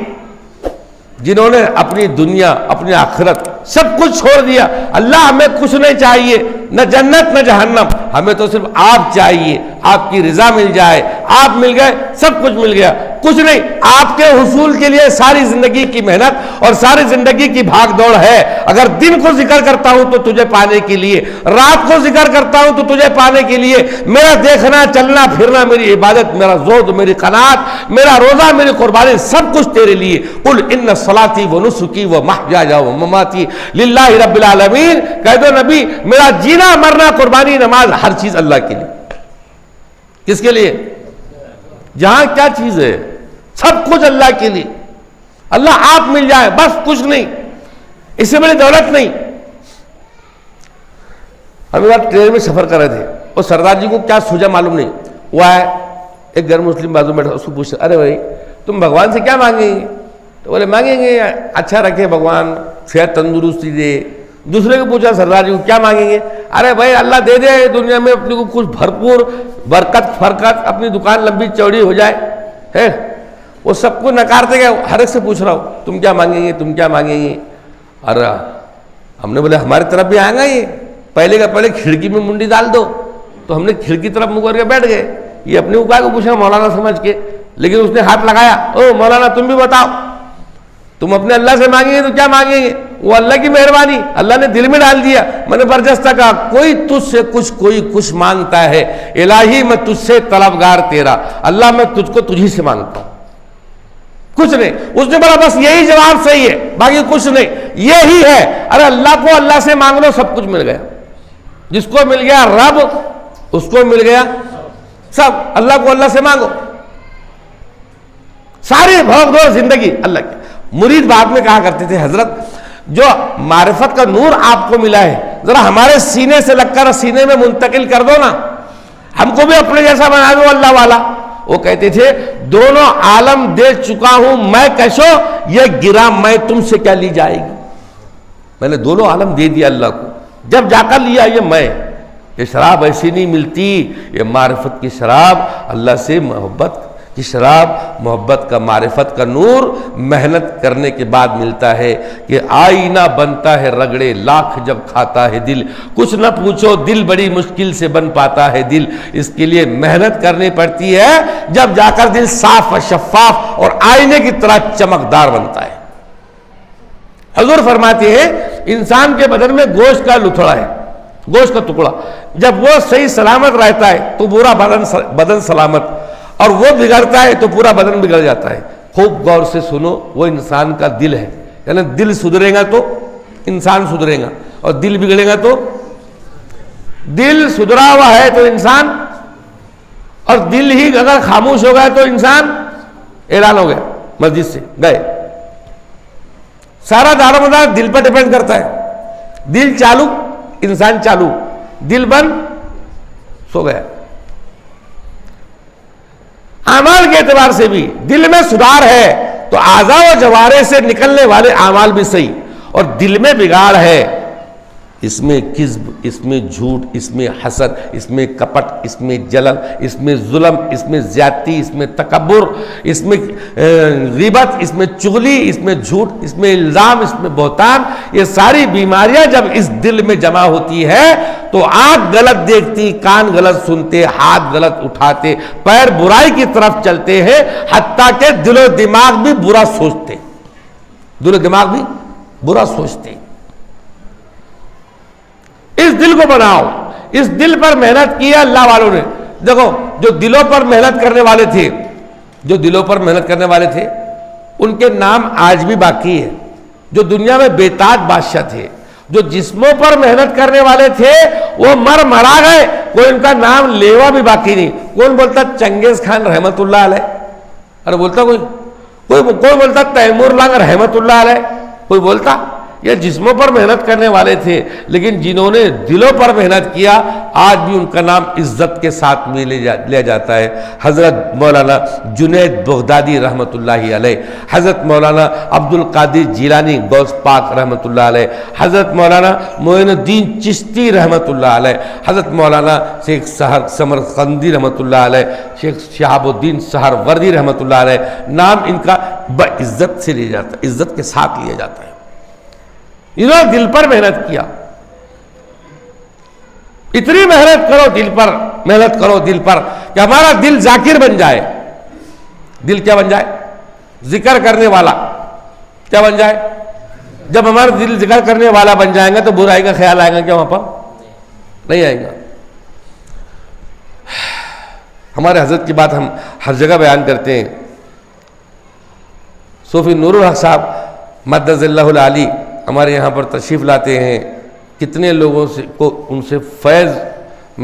جنہوں نے اپنی دنیا اپنی آخرت سب کچھ چھوڑ دیا، اللہ ہمیں کچھ نہیں چاہیے، نہ جنت نہ جہنم، ہمیں تو صرف آپ چاہیے، آپ کی رضا مل جائے، آپ مل گئے سب کچھ مل گیا، کچھ نہیں۔ آپ کے حصول کے لیے ساری زندگی کی محنت اور ساری زندگی کی بھاگ دوڑ ہے۔ اگر دن کو ذکر کرتا ہوں تو تجھے پانے کے لیے، رات کو ذکر کرتا ہوں تو تجھے پانے کے لیے، میرا دیکھنا چلنا پھرنا، میری عبادت، میرا زہد، میری قناعت، میرا روزہ، میری قربانی، سب کچھ تیرے لیے۔ قل ان صلاتی و نسکی و محیایا و مماتی للہ رب العالمین، کہہ دو نبی میرا جینا مرنا قربانی نماز ہر چیز اللہ کے لیے۔ کس کے لیے؟ جہاں کیا چیز ہے، سب کچھ اللہ کے لیے۔ اللہ آپ مل جائے بس، کچھ نہیں، اس سے بڑی دولت نہیں۔ ہم ایک ٹرین میں سفر کر رہے تھے، اور سردار جی کو کیا سوجا معلوم نہیں، وہ آئے ایک غیر مسلم بازو بیٹھا، اس کو پوچھا ارے بھائی تم بھگوان سے کیا مانگیں گے؟ تو بولے مانگیں گے اچھا رکھے بھگوان، صحت تندرستی دے۔ دوسرے کو پوچھا سردار جی کو کیا مانگیں گے؟ ارے بھائی اللہ دے دے دنیا میں اپنے کو کچھ بھرپور برکت فرکت، اپنی دکان لمبی چوڑی ہو جائے ہے۔ وہ سب کو نکارتے گئے، ہر ایک سے پوچھ رہا ہوں تم کیا مانگیں گے، تم کیا مانگیں گے؟ اور ہم نے بولے ہماری طرف بھی آئے گا یہ، پہلے کا پہلے کھڑکی میں منڈی ڈال دو، تو ہم نے کھڑکی طرف منہ کر کے بیٹھ گئے۔ یہ اپنے اوپر کو پوچھا مولانا سمجھ کے، لیکن اس نے ہاتھ لگایا، او مولانا تم بھی بتاؤ، تم اپنے اللہ سے مانگیں گے تو کیا مانگیں گے؟ وہ اللہ کی مہربانی، اللہ نے دل میں ڈال دیا۔ میں نے برجستہ کہا کوئی تجھ سے کچھ، کوئی کچھ مانگتا ہے، الہی میں تجھ سے طلبگار تیرا، اللہ میں تجھ کو تجھی سے مانگتا ہوں، کچھ نہیں۔ اس نے بولا بس یہی جواب صحیح ہے، باقی کچھ نہیں، یہی ہے۔ ارے اللہ کو اللہ سے مانگ لو، سب کچھ مل گیا۔ جس کو مل گیا رب، اس کو مل گیا سب۔ اللہ کو اللہ سے مانگو، ساری بھوگ دو زندگی اللہ کی۔ مرید بعد میں کہا کرتے تھے حضرت جو معرفت کا نور آپ کو ملا ہے، ذرا ہمارے سینے سے لگ کر سینے میں منتقل کر دو نا، ہم کو بھی اپنے جیسا بنا دو اللہ والا۔ وہ کہتے تھے دونوں عالم دے چکا ہوں میں کیسو، یہ گرا میں تم سے کیا لی جائے گی۔ میں نے دونوں عالم دے دیا اللہ کو، جب جا کر لیا یہ میں۔ یہ شراب ایسی نہیں ملتی، یہ معرفت کی شراب، اللہ سے محبت کی شراب، محبت کا معرفت کا نور محنت کرنے کے بعد ملتا ہے کہ آئینہ بنتا ہے رگڑے لاکھ جب کھاتا ہے دل۔ کچھ نہ پوچھو دل بڑی مشکل سے بن پاتا ہے دل، اس کے لیے محنت کرنی پڑتی ہے، جب جا کر دل صاف و شفاف اور آئینے کی طرح چمکدار بنتا ہے۔ حضور فرماتے ہیں انسان کے بدن میں گوشت کا لتھڑا ہے، گوشت کا ٹکڑا، جب وہ صحیح سلامت رہتا ہے تو پورا بدن سلامت، اور وہ بگڑتا ہے تو پورا بدن بگڑ جاتا ہے۔ خوب غور سے سنو، وہ انسان کا دل ہے، یعنی دل سدھرے گا تو انسان سدھرے گا، اور دل بگڑے گا تو دل سدھرا ہوا ہے تو انسان، اور دل ہی اگر خاموش ہو گیا تو انسان اعلان ہو گیا، مسجد سے گئے۔ سارا دار و مدار دل پر ڈیپینڈ کرتا ہے۔ دل چالو انسان چالو، دل بند سو گیا۔ اعمال کے اعتبار سے بھی دل میں سدھار ہے تو اعضاء و جوارح سے نکلنے والے اعمال بھی صحیح، اور دل میں بگاڑ ہے، اس میں کذب، اس میں جھوٹ، اس میں حسد، اس میں کپٹ، اس میں جلن، اس میں ظلم، اس میں زیادتی، اس میں تکبر، اس میں غیبت، اس میں چغلی، اس میں جھوٹ، اس میں الزام، اس میں بہتان، یہ ساری بیماریاں جب اس دل میں جمع ہوتی ہے تو آنکھ غلط دیکھتی، کان غلط سنتے، ہاتھ غلط اٹھاتے، پیر برائی کی طرف چلتے ہیں، حتیٰ کہ دل و دماغ بھی برا سوچتے، دل و دماغ بھی برا سوچتے ہیں. اس دل کو بناؤ. اس دل پر محنت کی ہے اللہ والوں نے. دیکھو جو دلوں پر محنت کرنے والے تھے، جو دلوں پر محنت کرنے والے تھے ان کے نام آج بھی باقی ہے. جو دنیا میں بےتاج بادشاہ تھے، جو جسموں پر محنت کرنے والے تھے وہ مرا گئے، کوئی ان کا نام لیوا بھی باقی نہیں. کون بولتا چنگیز خان رحمت اللہ علیہ؟ ارے بولتا کوئی بولتا تیمور لنگ رحمت اللہ علیہ؟ کوئی بولتا؟ یہ جسموں پر محنت کرنے والے تھے، لیکن جنہوں نے دلوں پر محنت کیا آج بھی ان کا نام عزت کے ساتھ میں لیا جاتا ہے. حضرت مولانا جنید بغدادی رحمت اللہ علیہ، حضرت مولانا عبد القادر جیلانی غوث پاک رحمت اللہ علیہ، حضرت مولانا معین الدین چشتی رحمت اللہ علیہ، حضرت مولانا شیخ سمرقندی رحمت اللہ علیہ، شیخ شہاب الدین سہروردی رحمت اللہ علیہ. نام ان کا بعزت سے لیا جاتا ہے، عزت کے ساتھ لیا جاتا ہے. انہوں نے دل پر محنت کیا. اتنی محنت کرو دل پر، محنت کرو دل پر کہ ہمارا دل ذاکر بن جائے. دل کیا بن جائے؟ ذکر کرنے والا. کیا بن جائے؟ جب ہمارا دل ذکر کرنے والا بن جائے گا تو برائی کا خیال آئے گا کیا وہاں پر؟ نہیں آئے گا. ہمارے حضرت کی بات ہم ہر جگہ بیان کرتے ہیں. صوفی نور الحق صاحب مدد اللہ العالی ہمارے یہاں پر تشریف لاتے ہیں. کتنے لوگوں سے کو ان سے فیض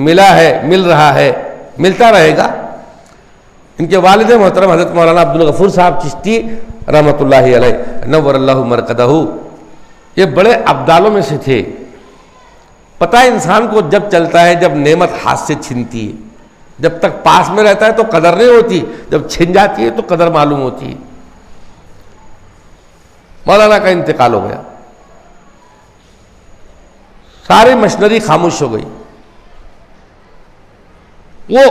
ملا ہے، مل رہا ہے، ملتا رہے گا. ان کے والد محترم حضرت مولانا عبد الغفور صاحب چشتی رحمت اللہ علیہ نور اللہ مرکدہ، یہ بڑے ابدالوں میں سے تھے. پتہ ہے انسان کو جب چلتا ہے، جب نعمت ہاتھ سے چھنتی ہے، جب تک پاس میں رہتا ہے تو قدر نہیں ہوتی، جب چھن جاتی ہے تو قدر معلوم ہوتی ہے. مولانا کا انتقال ہو گیا، ساری مشنری خاموش ہو گئی. وہ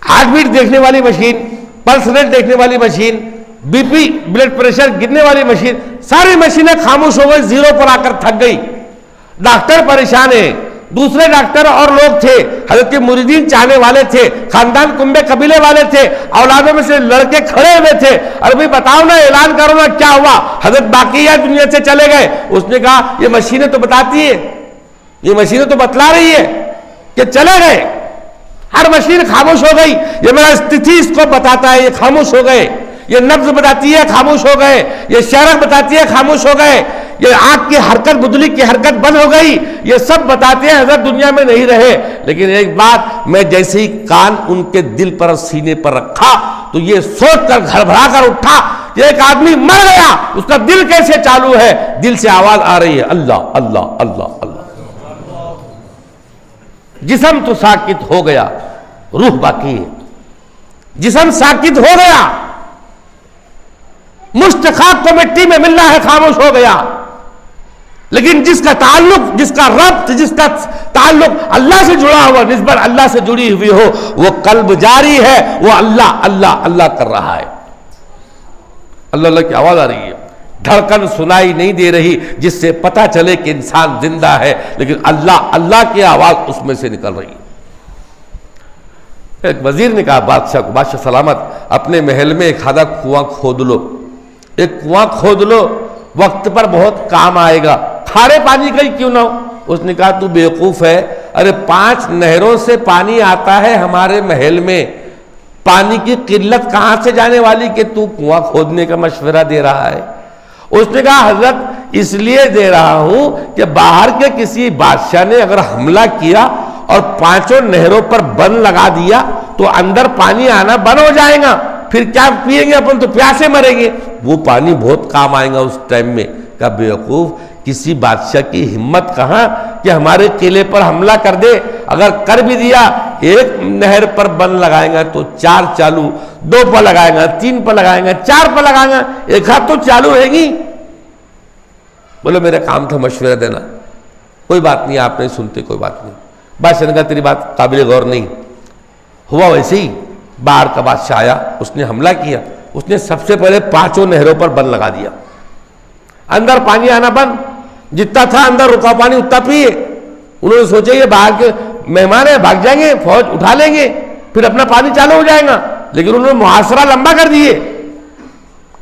ہارٹ بیٹ دیکھنے والی مشین، پلس ریٹ دیکھنے والی مشین، بی پی بلڈ پریشر گرنے والی مشین، ساری مشینیں خاموش ہو گئی، زیرو پر آ کر تھک گئی. ڈاکٹر پریشان ہیں، دوسرے ڈاکٹر اور لوگ تھے، حضرت کے مریدین چاہنے والے تھے، خاندان کنبے قبیلے والے تھے، اولادوں میں سے لڑکے کھڑے ہوئے تھے. ارے بھائی بتاؤ نا، اعلان کرو نا کیا ہوا. حضرت باقی ہے دنیا سے چلے گئے. اس نے کہا یہ مشینیں تو بتاتی ہے، یہ مشینیں تو بتلا رہی ہے کہ چلے گئے. ہر مشین خاموش ہو گئی. یہ میرا استتھی اس کو بتاتا ہے، یہ خاموش ہو گئے. یہ نبض بتاتی ہے، خاموش ہو گئے. یہ شرح بتاتی ہے، خاموش ہو گئے. یہ آنکھ کی حرکت، بدلی کی حرکت بند ہو گئی. یہ سب بتاتے ہیں حضرت دنیا میں نہیں رہے. لیکن ایک بات، میں جیسے ہی کان ان کے دل پر سینے پر رکھا تو یہ سوچ کر گھبرا کر اٹھا کہ ایک آدمی مر گیا، اس کا دل کیسے چالو ہے؟ دل سے آواز آ رہی ہے اللہ اللہ اللہ اللہ. جسم تو ساکت ہو گیا، روح باقی ہے. جسم ساکت ہو گیا، مشت خاک کو مٹی میں ملنا ہے، خاموش ہو گیا. لیکن جس کا تعلق، جس کا ربط، جس کا تعلق اللہ سے جڑا ہوا، نسبت اللہ سے جڑی ہوئی ہو، وہ قلب جاری ہے، وہ اللہ اللہ اللہ کر رہا ہے. اللہ اللہ کی آواز آ رہی ہے. دھڑکن سنائی نہیں دے رہی جس سے پتہ چلے کہ انسان زندہ ہے، لیکن اللہ اللہ کی آواز اس میں سے نکل رہی ہے. ایک وزیر نے کہا بادشاہ کو، بادشاہ سلامت، اپنے محل میں ایک آدھا کنواں کھود لو، ایک کنواں کھود لو، وقت پر بہت کام آئے گا. کھارے پانی کا ہی کیوں نہ ہو. اس نے کہا تو بیوقوف ہے، ارے 5 نہروں سے پانی آتا ہے ہمارے محل میں، پانی کی قلت کہاں سے جانے والی کہ تو کنواں کھودنے کا مشورہ دے رہا ہے. اس نے کہا حضرت اس لیے دے رہا ہوں کہ باہر کے کسی بادشاہ نے اگر حملہ کیا اور 5 نہروں پر بند لگا دیا تو اندر پانی آنا بند ہو جائے گا، پھر کیا پیئیں گے اپن؟ تو پیاسے مریں گے. وہ پانی بہت کام آئے گا اس ٹائم میں. کہا بیوقوف، کسی بادشاہ کی ہمت کہاں کہ ہمارے قلعے پر حملہ کر دے. اگر کر بھی دیا، 1 نہر پر بند لگائیں گا تو 4 چالو، 2 پر لگائیں گا، 3 پر لگائیں گا، 4 پر لگائیں گا، 1 ہاتھ تو چالو ہے گی. بولو میرا کام تھا مشورہ دینا. کوئی بات نہیں، آپ نہیں سنتے، کوئی بات نہیں. بادشاہ نے کہا تیری بات قابل غور نہیں. ہوا ویسے ہی. باہر کا بادشاہ آیا، اس نے حملہ کیا. اس نے سب سے پہلے 5 نہروں پر بند لگا دیا. اندر پانی آنا بند، جتنا تھا اندر رکا پانی اتنا پیے. انہوں نے سوچا یہ باہر کے مہمان ہیں، بھاگ جائیں گے، فوج اٹھا لیں گے، پھر اپنا پانی چالو ہو جائے گا. لیکن انہوں نے محاصرہ لمبا کر دیے،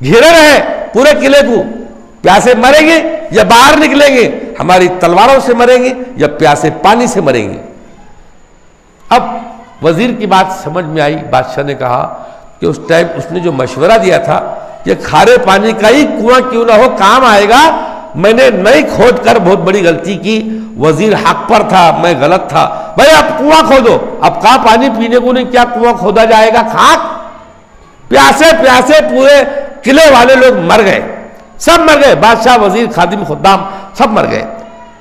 گھیرے رہے پورے قلعے کو. پیاسے مریں گے یا باہر نکلیں گے، ہماری تلواروں سے مریں گے یا پیاسے پانی سے مریں گے۔ اب وزیر کی بات سمجھ میں آئی، بادشاہ نے کہا کہ اس ٹائم اس نے جو مشورہ دیا تھا کہ کھارے پانی کا ہی کنواں کیوں نہ ہو، کام آئے گا، میں نے نہیں کھود کر بہت بڑی غلطی کی، وزیر حق پر تھا، میں غلط تھا۔ بھائی اب کنواں کھودو، اب کہاں پانی پینے کو نہیں، کیا کنواں کھودا جائے گا، خاک، پیاسے پیاسے پورے قلعے والے لوگ مر گئے، سب مر گئے، بادشاہ، وزیر، خادم، خدام سب مر گئے۔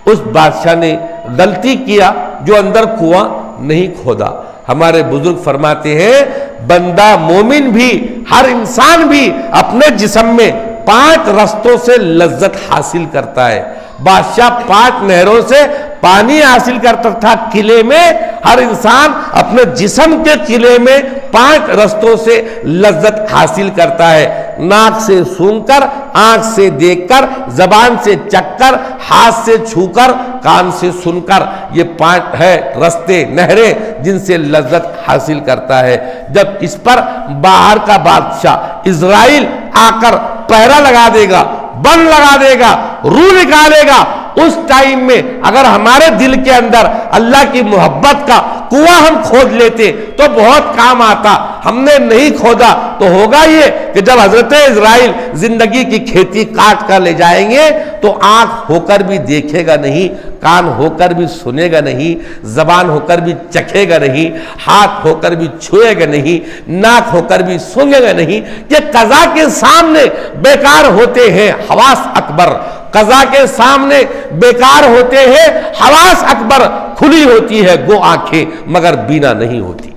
اس بادشاہ نے غلطی کیا جو اندر کنواں نہیں کھودا۔ ہمارے بزرگ فرماتے ہیں بندہ مومن بھی، ہر انسان بھی اپنے جسم میں 5 رستوں سے لذت حاصل کرتا ہے۔ بادشاہ 5 نہروں سے پانی حاصل کرتا تھا قلعے میں، ہر انسان اپنے جسم کے قلعے میں 5 رستوں سے لذت حاصل کرتا ہے، ناک سے سونگھ کر، آنکھ سے دیکھ کر، زبان سے چکھ کر، ہاتھ سے چھو کر، کان سے سن کر، یہ 5 ہے رستے، نہریں جن سے لذت حاصل کرتا ہے۔ جب اس پر باہر کا بادشاہ اسرائیل آ کر پہرا لگا دے گا، بند لگا دے گا، روح نکالے گا، اس ٹائم میں اگر ہمارے دل کے اندر اللہ کی محبت کا کنواں ہم کھود لیتے تو بہت کام آتا۔ ہم نے نہیں کھودا تو ہوگا یہ کہ جب حضرت اسرائیل زندگی کی کھیتی کاٹ کر لے جائیں گے تو آنکھ ہو کر بھی دیکھے گا نہیں، کان ہو کر بھی سنے گا نہیں، زبان ہو کر بھی چکھے گا نہیں، ہاتھ ہو کر بھی چھوئے گا نہیں، ناک ہو کر بھی سونگے گا نہیں۔ یہ قضا کے سامنے بیکار ہوتے ہیں حواس اکبر، قضا کے سامنے بیکار ہوتے ہیں حواس اکبر، کھلی ہوتی ہے گو آنکھیں مگر بینا نہیں ہوتی۔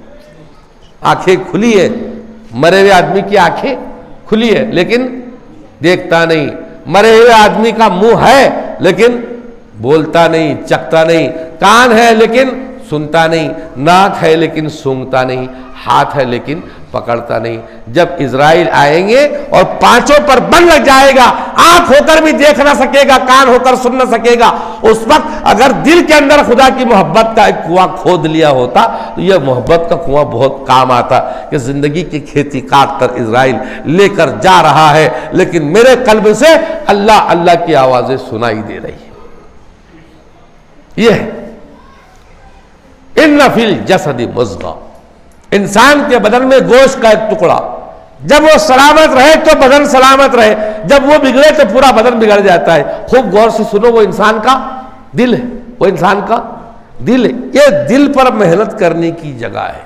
آنکھیں کھلی ہے، مرے ہوئے آدمی کی آنکھیں کھلی ہے لیکن دیکھتا نہیں، مرے ہوئے آدمی کا منہ ہے لیکن بولتا نہیں، چکھتا نہیں، کان ہے لیکن سنتا نہیں، ناک ہے لیکن سونگتا نہیں، ہاتھ ہے لیکن پکڑتا نہیں۔ جب اسرائیل آئیں گے اور 5 پر بند لگ جائے گا، آنکھ ہو کر بھی دیکھ نہ سکے گا، کان ہو کر سن نہ سکے گا، اس وقت اگر دل کے اندر خدا کی محبت کا ایک کنواں کھود لیا ہوتا تو یہ محبت کا کنواں بہت کام آتا کہ زندگی کی کھیتی کاٹ کر اسرائیل لے کر جا رہا ہے لیکن میرے قلب سے اللہ اللہ کی آوازیں سنائی دے رہی ہے۔ یہ ہے ان فی الجسد مضغہ، انسان کے بدن میں گوشت کا ایک ٹکڑا، جب وہ سلامت رہے تو بدن سلامت رہے، جب وہ بگڑے تو پورا بدن بگڑ جاتا ہے۔ خوب غور سے سنو، وہ انسان کا دل ہے، وہ انسان کا دل ہے۔ یہ دل پر محنت کرنے کی جگہ ہے۔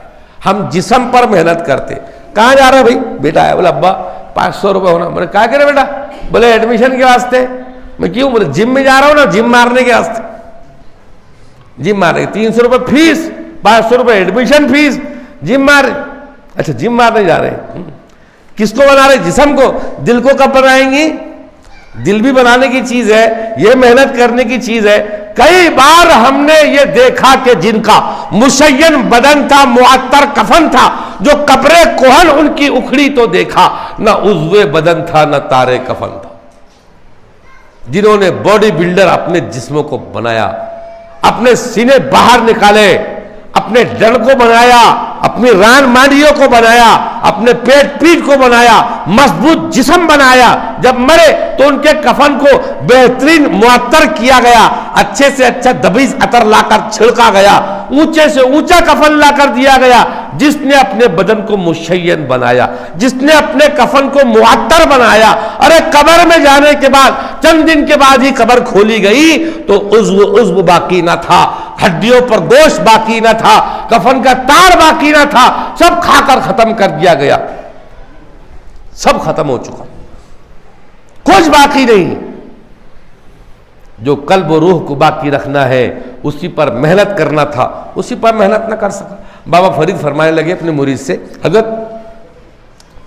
ہم جسم پر محنت کرتے، کہاں جا رہا ہے بھائی؟ بیٹا ہے، بولے ابا 500 روپے ہونا۔ میں نے کہا کرے بیٹا؟ بولے ایڈمیشن کے واسطے۔ میں کیوں؟ بولے جم میں جا رہا ہوں نا، جم مارنے کے واسطے، جم مارنے 300 روپے فیس، 500 روپے ایڈمیشن فیس، جم مار۔ اچھا جم مارنے جا رہے ہیں، کس کو بنا رہے؟ جسم کو۔ دل کو کب بنائیں گی؟ دل بھی بنانے کی چیز ہے، یہ محنت کرنے کی چیز ہے۔ کئی بار ہم نے یہ دیکھا کہ جن کا مشین بدن تھا، معطر کفن تھا، جو قبر کوہن ان کی اکھڑی تو دیکھا، نہ عضو بدن تھا نہ تارے کفن تھا۔ جنہوں نے باڈی بلڈر اپنے جسموں کو بنایا، اپنے سینے باہر نکالے، اپنے ڈر کو بنایا، اپنی ران مانڈیوں کو بنایا، اپنے پیٹ پیٹ کو بنایا، مضبوط جسم بنایا، جب مرے تو ان کے کفن کو بہترین معطر کیا گیا، اچھے سے اچھا دبیز عطر لا کر چھڑکا گیا، اونچے سے اونچا کفن لا کر دیا گیا۔ جس نے اپنے بدن کو مشین بنایا، جس نے اپنے کفن کو معطر بنایا، ارے قبر میں جانے کے بعد چند دن کے بعد ہی قبر کھولی گئی تو عضو باقی نہ تھا، ہڈیوں پر گوشت باقی نہ تھا، کفن کا تار باقی نہ تھا، سب کھا کر ختم کر دیا گیا، سب ختم ہو چکا، کچھ باقی نہیں۔ جو قلب و روح کو باقی رکھنا ہے اسی پر محنت کرنا تھا، اسی پر محنت نہ کر سکا۔ بابا فرید فرمانے لگے اپنے مرید سے، حضرت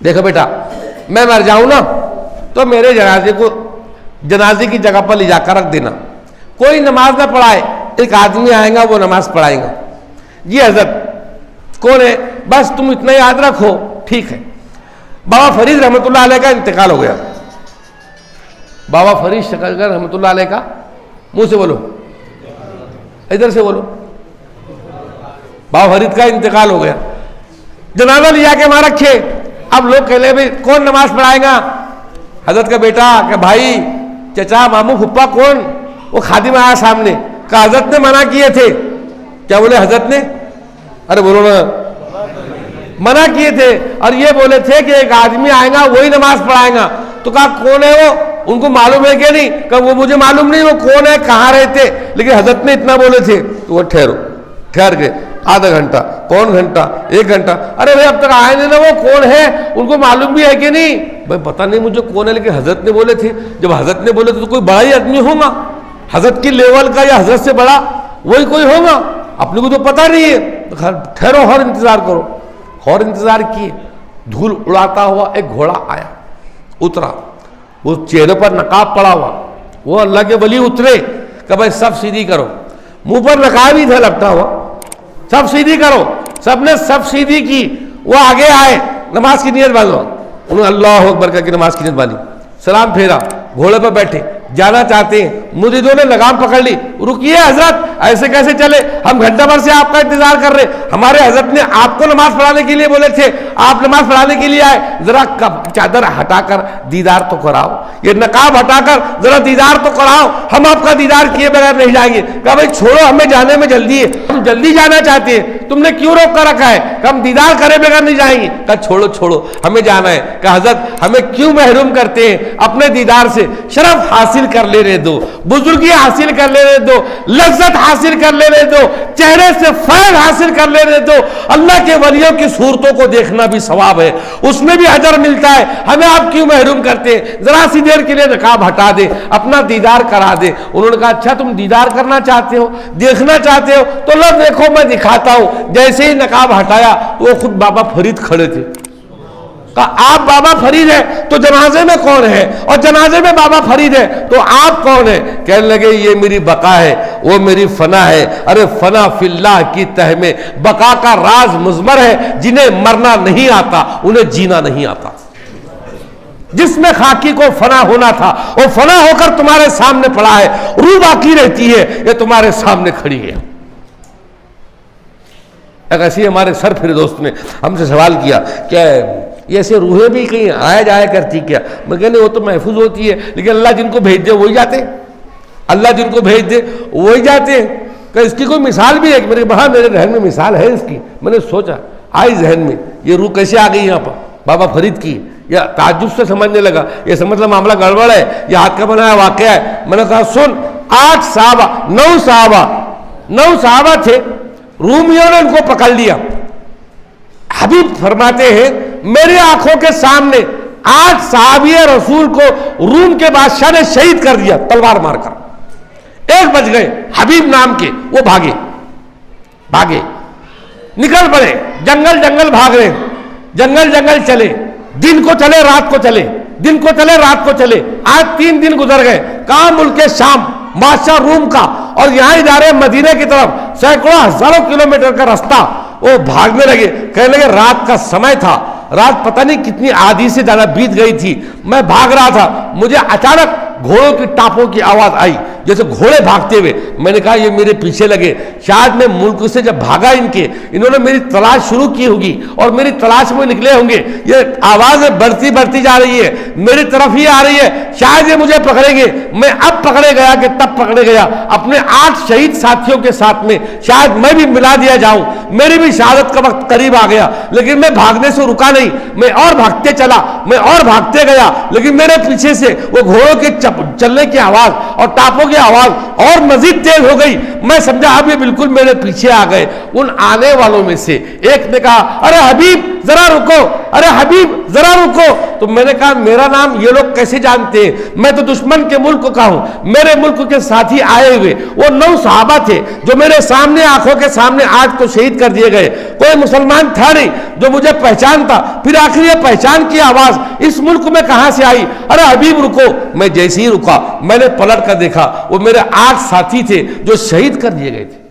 دیکھو بیٹا، میں مر جاؤں نا تو میرے جنازے کی جگہ پر لے جا کر رکھ دینا، کوئی نماز نہ پڑھائے، ایک آدمی آئے گا وہ نماز پڑھائے گا۔ جی حضرت کون ہے؟ بس تم اتنا یاد رکھو، ٹھیک ہے۔ بابا فرید رحمۃ اللہ علیہ کا انتقال ہو گیا۔ بابا فرید شکر رحمۃ اللہ علیہ کا، منہ سے بولو، ادھر سے بولو، بابا فرید کا انتقال ہو گیا۔ جنازہ لیا کے وہاں رکھے، اب لوگ کہہ لے بھائی کون نماز پڑھائے گا؟ حضرت کا بیٹا کہ بھائی چچا ماموں پھپھا کون؟ وہ خادم آیا سامنے، کہا حضرت نے منع کیے تھے. کیا بولے حضرت نے؟ ارے بولو نا. منع کیے تھے اور یہ بولے تھے کہ ایک آدمی آئے گا وہی نماز پڑھائے گا. تو کہا کون ہے وہ؟ ان کو معلوم ہے کہ نہیں؟ کہا وہ مجھے معلوم نہیں وہ کون ہے، کہاں رہتے، لیکن حضرت نے اتنا بولے تھے. تو وہ ٹھہر گئے. آدھا گھنٹہ، پون گھنٹہ، 1 گھنٹہ. ارے بھائی اب تک آئے نہیں نا، وہ کون ہے؟ ان کو معلوم بھی ہے کہ نہیں؟ بھائی پتہ نہیں مجھے کون ہے، لیکن حضرت نے بولے تھے. جب حضرت نے بولے تو کوئی بڑا ہی آدمی ہوگا، حضرت کی لیول کا یا حضرت سے بڑا وہی کوئی ہوگا. اپنے کو تو پتہ نہیں ہے. ٹھہرو اور انتظار کرو. اور انتظار کیے. دھول اڑاتا ہوا ایک گھوڑا آیا، اترا. وہ چہرے پر نقاب پڑا ہوا، وہ اللہ کے ولی اترے کہ بھائی سب سیدھی کرو. منہ پر نقاب ہی تھا لپٹا ہوا، سب سیدھی کرو. سب نے سب سیدھی کی. وہ آگے آئے، نماز کی نیت باندھو. انہوں نے اللہ اکبر کر کے نماز کی نیت باندھی، سلام پھیرا، گھوڑے پر بیٹھے، جانا چاہتے ہیں. مریدوں نے لگام پکڑ لی. رکیے حضرت، ایسے کیسے چلے؟ ہم گھنٹہ بھر سے آپ کا انتظار کر رہے. ہمارے حضرت نے آپ کو نماز پڑھانے کے لیے بولے تھے، آپ نماز پڑھانے کے لیے آئے. ذرا چادر ہٹا کر دیدار تو کراؤ، یہ نقاب ہٹا کر ذرا دیدار تو کراؤ. ہم آپ کا دیدار کیے بغیر نہیں جائیں گے. کہا بھائی چھوڑو، ہمیں جانے میں جلدی ہے، ہم جلدی جانا چاہتے ہیں، تم نے کیوں روک کر رکھا ہے؟ کہ ہم دیدار کرے بغیر نہیں جائیں گے. کہا چھوڑو ہمیں جانا ہے. کہ حضرت ہمیں کیوں محروم کرتے ہیں اپنے دیدار سے؟ شرف حاصل کر لینے دو، بزرگی حاصل کر لینے دو، لذت حاصل کر لینے دو، چہرے سے فیض حاصل کر لینے دو. اللہ کے ولیوں کی صورتوں کو دیکھنا بھی ثواب ہے، اس میں بھی اجر ملتا ہے. ہمیں آپ کیوں محروم کرتے ہیں؟ ذرا سی دیر کے لیے نقاب ہٹا دے، اپنا دیدار کرا دے. انہوں نے کہا اچھا تم دیدار کرنا چاہتے ہو، دیکھنا چاہتے ہو تو لو دیکھو میں دکھاتا ہوں. جیسے ہی نقاب ہٹایا تو وہ خود بابا فرید کھڑے تھے. آپ بابا فرید ہے تو جنازے میں کون ہے؟ اور جنازے میں بابا فرید ہے تو آپ کون ہے؟ کہنے لگے یہ میری بقا ہے، وہ میری فنا ہے. ارے فنا فی اللہ کی تہ میں بقا کا راز مضمر ہے. جنہیں مرنا نہیں آتا انہیں جینا نہیں آتا. جس میں خاکی کو فنا ہونا تھا وہ فنا ہو کر تمہارے سامنے پڑا ہے. روح باقی رہتی ہے، یہ تمہارے سامنے کھڑی ہے. ایک ایسی ہمارے سر پھر دوست نے ہم سے سوال کیا کہ یہ ایسے روحیں بھی کہیں آیا جایا کرتی کیا؟ میں کہنے وہ تو محفوظ ہوتی ہے، لیکن اللہ جن کو بھیج دے وہی جاتے. اللہ جن کو بھیج دے وہی جاتے. کہ اس کی کوئی مثال بھی ہے؟ کہ میرے ذہن میں مثال ہے اس کی. میں نے سوچا، آئی ذہن میں، یہ روح کیسے آ گئی یہاں پر بابا فرید کی؟ یا تعجب سے سمجھنے لگا یہ سمجھ لو معاملہ گڑبڑ ہے، یہ ہاتھ کا بنایا واقعہ ہے. میں نے کہا سن، 9 صحابہ تھے، رومیوں نے ان کو پکڑ لیا. حبیب فرماتے ہیں میری آنکھوں کے سامنے 8 صحابی رسول کو روم کے بادشاہ نے شہید کر دیا تلوار مار کر. 1 بچ گئے حبیب نام کے، وہ بھاگے نکل پڑے. جنگل بھاگ رہے، جنگل چلے، دن کو چلے رات کو چلے. آج 3 دن گزر گئے. کہاں؟ ملک شام، بادشاہ روم کا، اور یہاں ہی جا رہے مدینے کی طرف. سینکڑوں ہزاروں کلومیٹر کا رستہ. وہ بھاگنے لگے، کہنے لگے رات کا سمے تھا، رات پتہ نہیں کتنی آدھی سے زیادہ بیت گئی تھی. میں بھاگ رہا تھا، مجھے اچانک گھوڑوں کی ٹاپوں کی آواز آئی جیسے گھوڑے بھاگتے ہوئے. میں نے کہا یہ میرے پیچھے لگے. شاید میں ملک سے جب بھاگا انہوں نے میری تلاش شروع کی ہوگی اور میری تلاش میں نکلے ہوں گے. یہ آوازیں بڑھتی جا رہی ہے، میری طرف ہی آ رہی ہے. شاید یہ مجھے پکڑیں گے. میں اب پکڑے گیا کہ تب پکڑے گیا اپنے 8 شہید ساتھیوں کے ساتھ میں. شاید میں بھی ملا دیا جاؤں، میری بھی شہادت کا وقت قریب آ گیا. لیکن میں بھاگنے سے رکا نہیں، میں اور بھاگتے چلا، میں اور بھاگتے گیا. لیکن میرے پیچھے سے وہ گھوڑوں کے چلنے کی آواز اور ٹاپوں کی آواز اور مزید تیز ہو گئی. میں سمجھا اب یہ بالکل میرے پیچھے آ گئے. ان آنے والوں میں سے ایک نے کہا ارے حبیب ذرا رکو، ارے حبیب ذرا رکو. تو میں نے کہا میرا نام یہ لوگ کیسے جانتے ہیں؟ میں تو دشمن کے ملک کا ہوں. میرے ملک کے ساتھی آئے ہوئے وہ 9 صحابہ تھے جو میرے سامنے آنکھوں کے سامنے آج تو شہید کر دیے گئے. کوئی مسلمان تھا نہیں جو مجھے پہچانتا. پھر آخر یہ پہچان کی آواز اس ملک میں کہاں سے آئی؟ ارے حبیب رکو. میں جیسے ہی رکا میں نے پلٹ کر دیکھا وہ میرے 8 ساتھی تھے جو شہید کر دیے گئے تھے.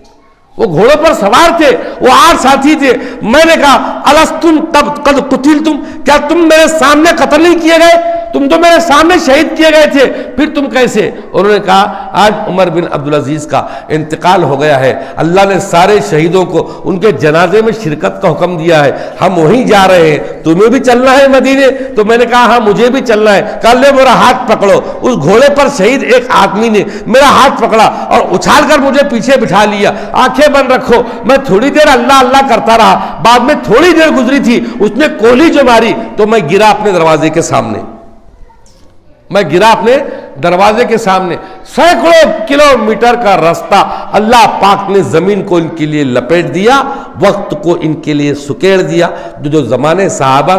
وہ گھوڑوں پر سوار تھے، وہ 8 ساتھی تھے. میں نے کہا الستم تب قد قتلتم، کیا تم میرے سامنے قتل نہیں کیے گئے؟ تو تم تو میرے سامنے شہید کیے گئے تھے، پھر تم کیسے؟ انہوں نے کہا آج عمر بن عبدالعزیز کا انتقال ہو گیا ہے، اللہ نے سارے شہیدوں کو ان کے جنازے میں شرکت کا حکم دیا ہے، ہم وہیں جا رہے ہیں، تمہیں بھی چلنا ہے مدینے؟ تو میں نے کہا ہاں مجھے بھی چلنا ہے۔ کہا لے میرا ہاتھ پکڑو۔ اس گھوڑے پر شہید ایک آدمی نے میرا ہاتھ پکڑا اور اچھال کر مجھے پیچھے بٹھا لیا۔ آنکھیں بند رکھو، میں تھوڑی دیر اللہ اللہ کرتا رہا، بعد میں تھوڑی دیر گزری تھی، اس نے کولی جو ماری تو میں گرا اپنے دروازے کے سامنے، میں گرا اپنے دروازے کے سامنے۔ سینکڑوں کلومیٹر کا راستہ اللہ پاک نے زمین کو ان کے لیے لپیٹ دیا، وقت کو ان کے لیے سکیڑ دیا۔ جو زمانے صحابہ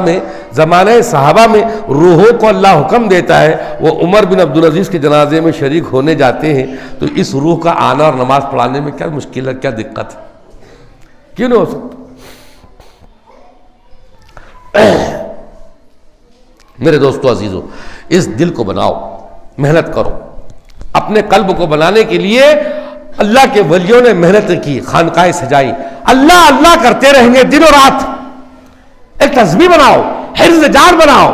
میں روحوں کو اللہ حکم دیتا ہے، وہ عمر بن عبدالعزیز کے جنازے میں شریک ہونے جاتے ہیں، تو اس روح کا آنا اور نماز پڑھانے میں کیا مشکل ہے، کیا دقت ہے؟ کیوں نہیں ہو سکتا؟ میرے دوستو عزیزو، اس دل کو بناؤ، محنت کرو۔ اپنے قلب کو بنانے کے لیے اللہ کے ولیوں نے محنت کی، خانقاہیں سجائی، اللہ اللہ کرتے رہیں گے دن و رات۔ ایک تسبیح بناؤ، حفظ جان بناؤ،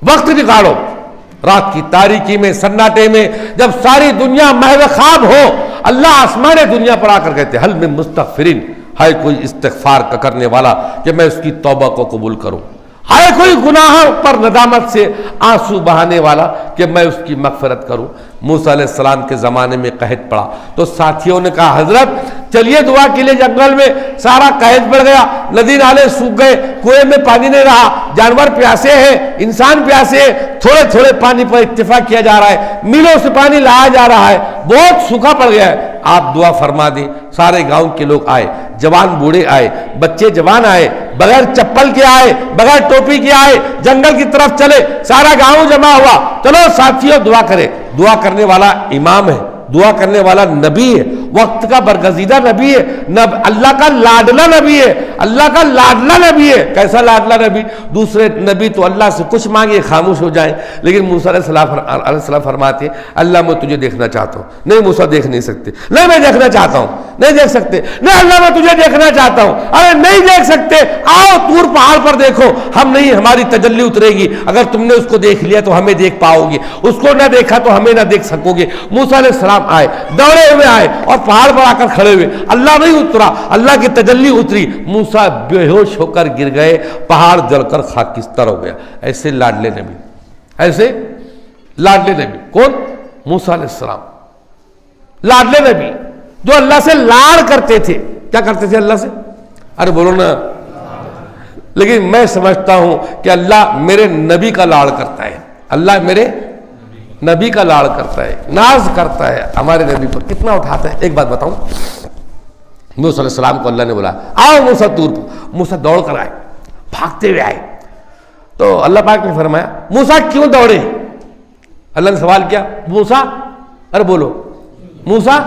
وقت نکالو، رات کی تاریکی میں، سناٹے میں، جب ساری دنیا محو خواب ہو، اللہ آسمان دنیا پر آ کر کہتے حل من مستغفرین، ہے کوئی استغفار کا کرنے والا کہ میں اس کی توبہ کو قبول کروں، ہے کوئی گناہوں پر ندامت سے آنسو بہانے والا کہ میں اس کی مغفرت کروں۔ موسیٰ علیہ السلام کے زمانے میں قحط پڑا تو ساتھیوں نے کہا حضرت چلیے دعا کے لیے جنگل میں، سارا قحط بڑھ گیا، ندی نالے سوکھ گئے، کنویں میں پانی نہیں رہا، جانور پیاسے ہیں، انسان پیاسے ہیں، تھوڑے تھوڑے پانی پر اتفاق کیا جا رہا ہے، میلوں سے پانی لایا جا رہا ہے، بہت سوکھا پڑ گیا ہے، آپ دعا فرما دیں۔ سارے گاؤں کے لوگ آئے، جوان بوڑھے آئے، بچے جوان آئے، بغیر چپل کے آئے، بغیر ٹوپی کے آئے، جنگل کی طرف چلے، سارا گاؤں جمع ہوا، چلو ساتھیوں دعا کرے۔ دعا کرنے والا امام ہے، دعا کرنے والا نبی ہے، وقت کا برگزیدہ نبی ہے، اللہ کا لاڈلا نبی ہے، اللہ کا لاڈلا نبی ہے۔ کیسا لاڈلا نبی؟ دوسرے نبی تو اللہ سے کچھ مانگے خاموش ہو جائیں، لیکن موسیٰ علیہ السلام فرماتے ہیں اللہ میں تجھے دیکھنا چاہتا ہوں۔ نہیں موسیٰ دیکھ نہیں سکتے، نہیں میں دیکھنا چاہتا ہوں، نہیں دیکھ سکتے، نہیں اللہ میں تجھے دیکھنا چاہتا ہوں، ارے نہیں دیکھ سکتے، آؤ طور پہاڑ پر دیکھو، ہم نہیں، ہماری تجلی اترے گی، اگر تم نے اس کو دیکھ لیا تو ہمیں دیکھ پاؤ گے، اس کو نہ دیکھا تو ہمیں نہ دیکھ سکو گے۔ موسیٰ علیہ السلام آئے، دوڑے ہوئے آئے اور پہاڑ پر آ کر کھڑے ہوئے، اللہ نہیں اترا، اللہ کی تجلی اتری، موسیٰ بے ہوش ہو کر گر گئے، پہاڑ جل کر خاکستر ہو گیا۔ ایسے لاڈلے نبی، ایسے لاڈلے نبی کون؟ موسیٰ علیہ السلام، لاڈلے نبی جو اللہ سے لاڑ کرتے تھے۔ کیا کرتے تھے اللہ سے؟ ارے بولو نا۔ لیکن میں سمجھتا ہوں کہ اللہ میرے نبی کا لاڑ کرتا ہے، اللہ میرے نبی کا لاڑ کرتا ہے، ناز کرتا ہے ہمارے نبی پر، کتنا اٹھاتا ہے۔ ایک بات بتاؤں، موسیٰ علیہ السلام کو اللہ نے بولا آؤ موسیٰ طور پر، موسیٰ دوڑ کر آئے، بھاگتے ہوئے آئے، تو اللہ پاک نے فرمایا موسیٰ کیوں دوڑے؟ اللہ نے سوال کیا موسیٰ، ارے بولو موسیٰ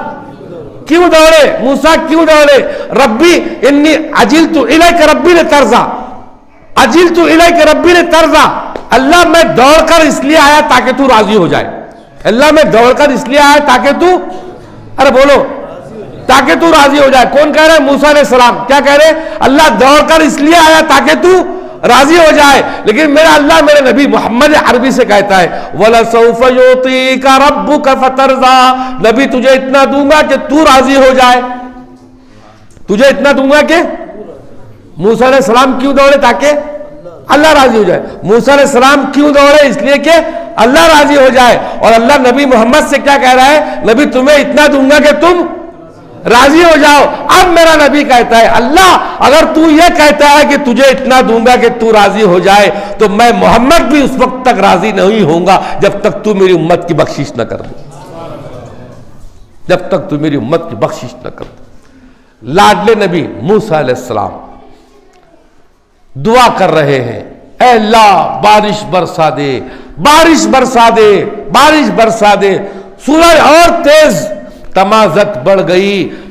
کیوں دوڑے؟ موسیٰ کیوں دوڑے؟ ربی انی عجلت الیک ربی لترضی، عجلت الیک ربی لترضی، اللہ میں دوڑ کر اس لیے آیا تاکہ تو راضی ہو جائے، اللہ میں دوڑ کر اس لیے آیا تاکہ تو، ارے بولو، تاکہ تو راضی ہو جائے۔ کون کہہ رہے ہیں؟ موسیٰ علیہ السلام۔ کیا کہہ رہے ہیں؟ اللہ دوڑ کر اس لیے آیا تاکہ تو راضی ہو جائے، لیکن میرا اللہ میرے نبی محمد عربی سے کہتا ہے وَلَسَوْفَ يُعْطِيكَ رَبُّكَ فَتَرْضَىٰ، نبی تجھے اتنا دوں گا کہ تو راضی ہو جائے، تجھے اتنا دوں گا کہ۔ موسیٰ علیہ السلام کیوں دوڑے؟ تاکہ اللہ راضی ہو جائے۔ موسیٰ علیہ السلام کیوں دوڑے؟ اس لیے کہ اللہ راضی ہو جائے، اور اللہ نبی محمد سے کیا کہہ رہا ہے؟ نبی تمہیں اتنا دوں گا کہ تم راضی ہو جاؤ۔ اب میرا نبی کہتا ہے اللہ اگر تو یہ کہتا ہے کہ تجھے اتنا دوں گا کہ تو راضی ہو جائے، تو میں محمد بھی اس وقت تک راضی نہیں ہوں گا جب تک تو میری امت کی بخشش نہ کر دے، جب تک تو میری امت کی بخشش نہ کر دے۔ لاڈلے نبی موسیٰ علیہ السلام دعا کر رہے ہیں اے اللہ بارش برسا دے، بارش برسا دے، بارش برسا دے۔ سورج اور تیز تمازت بڑھ گئی،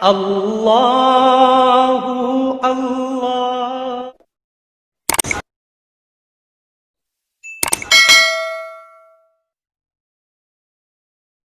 Allah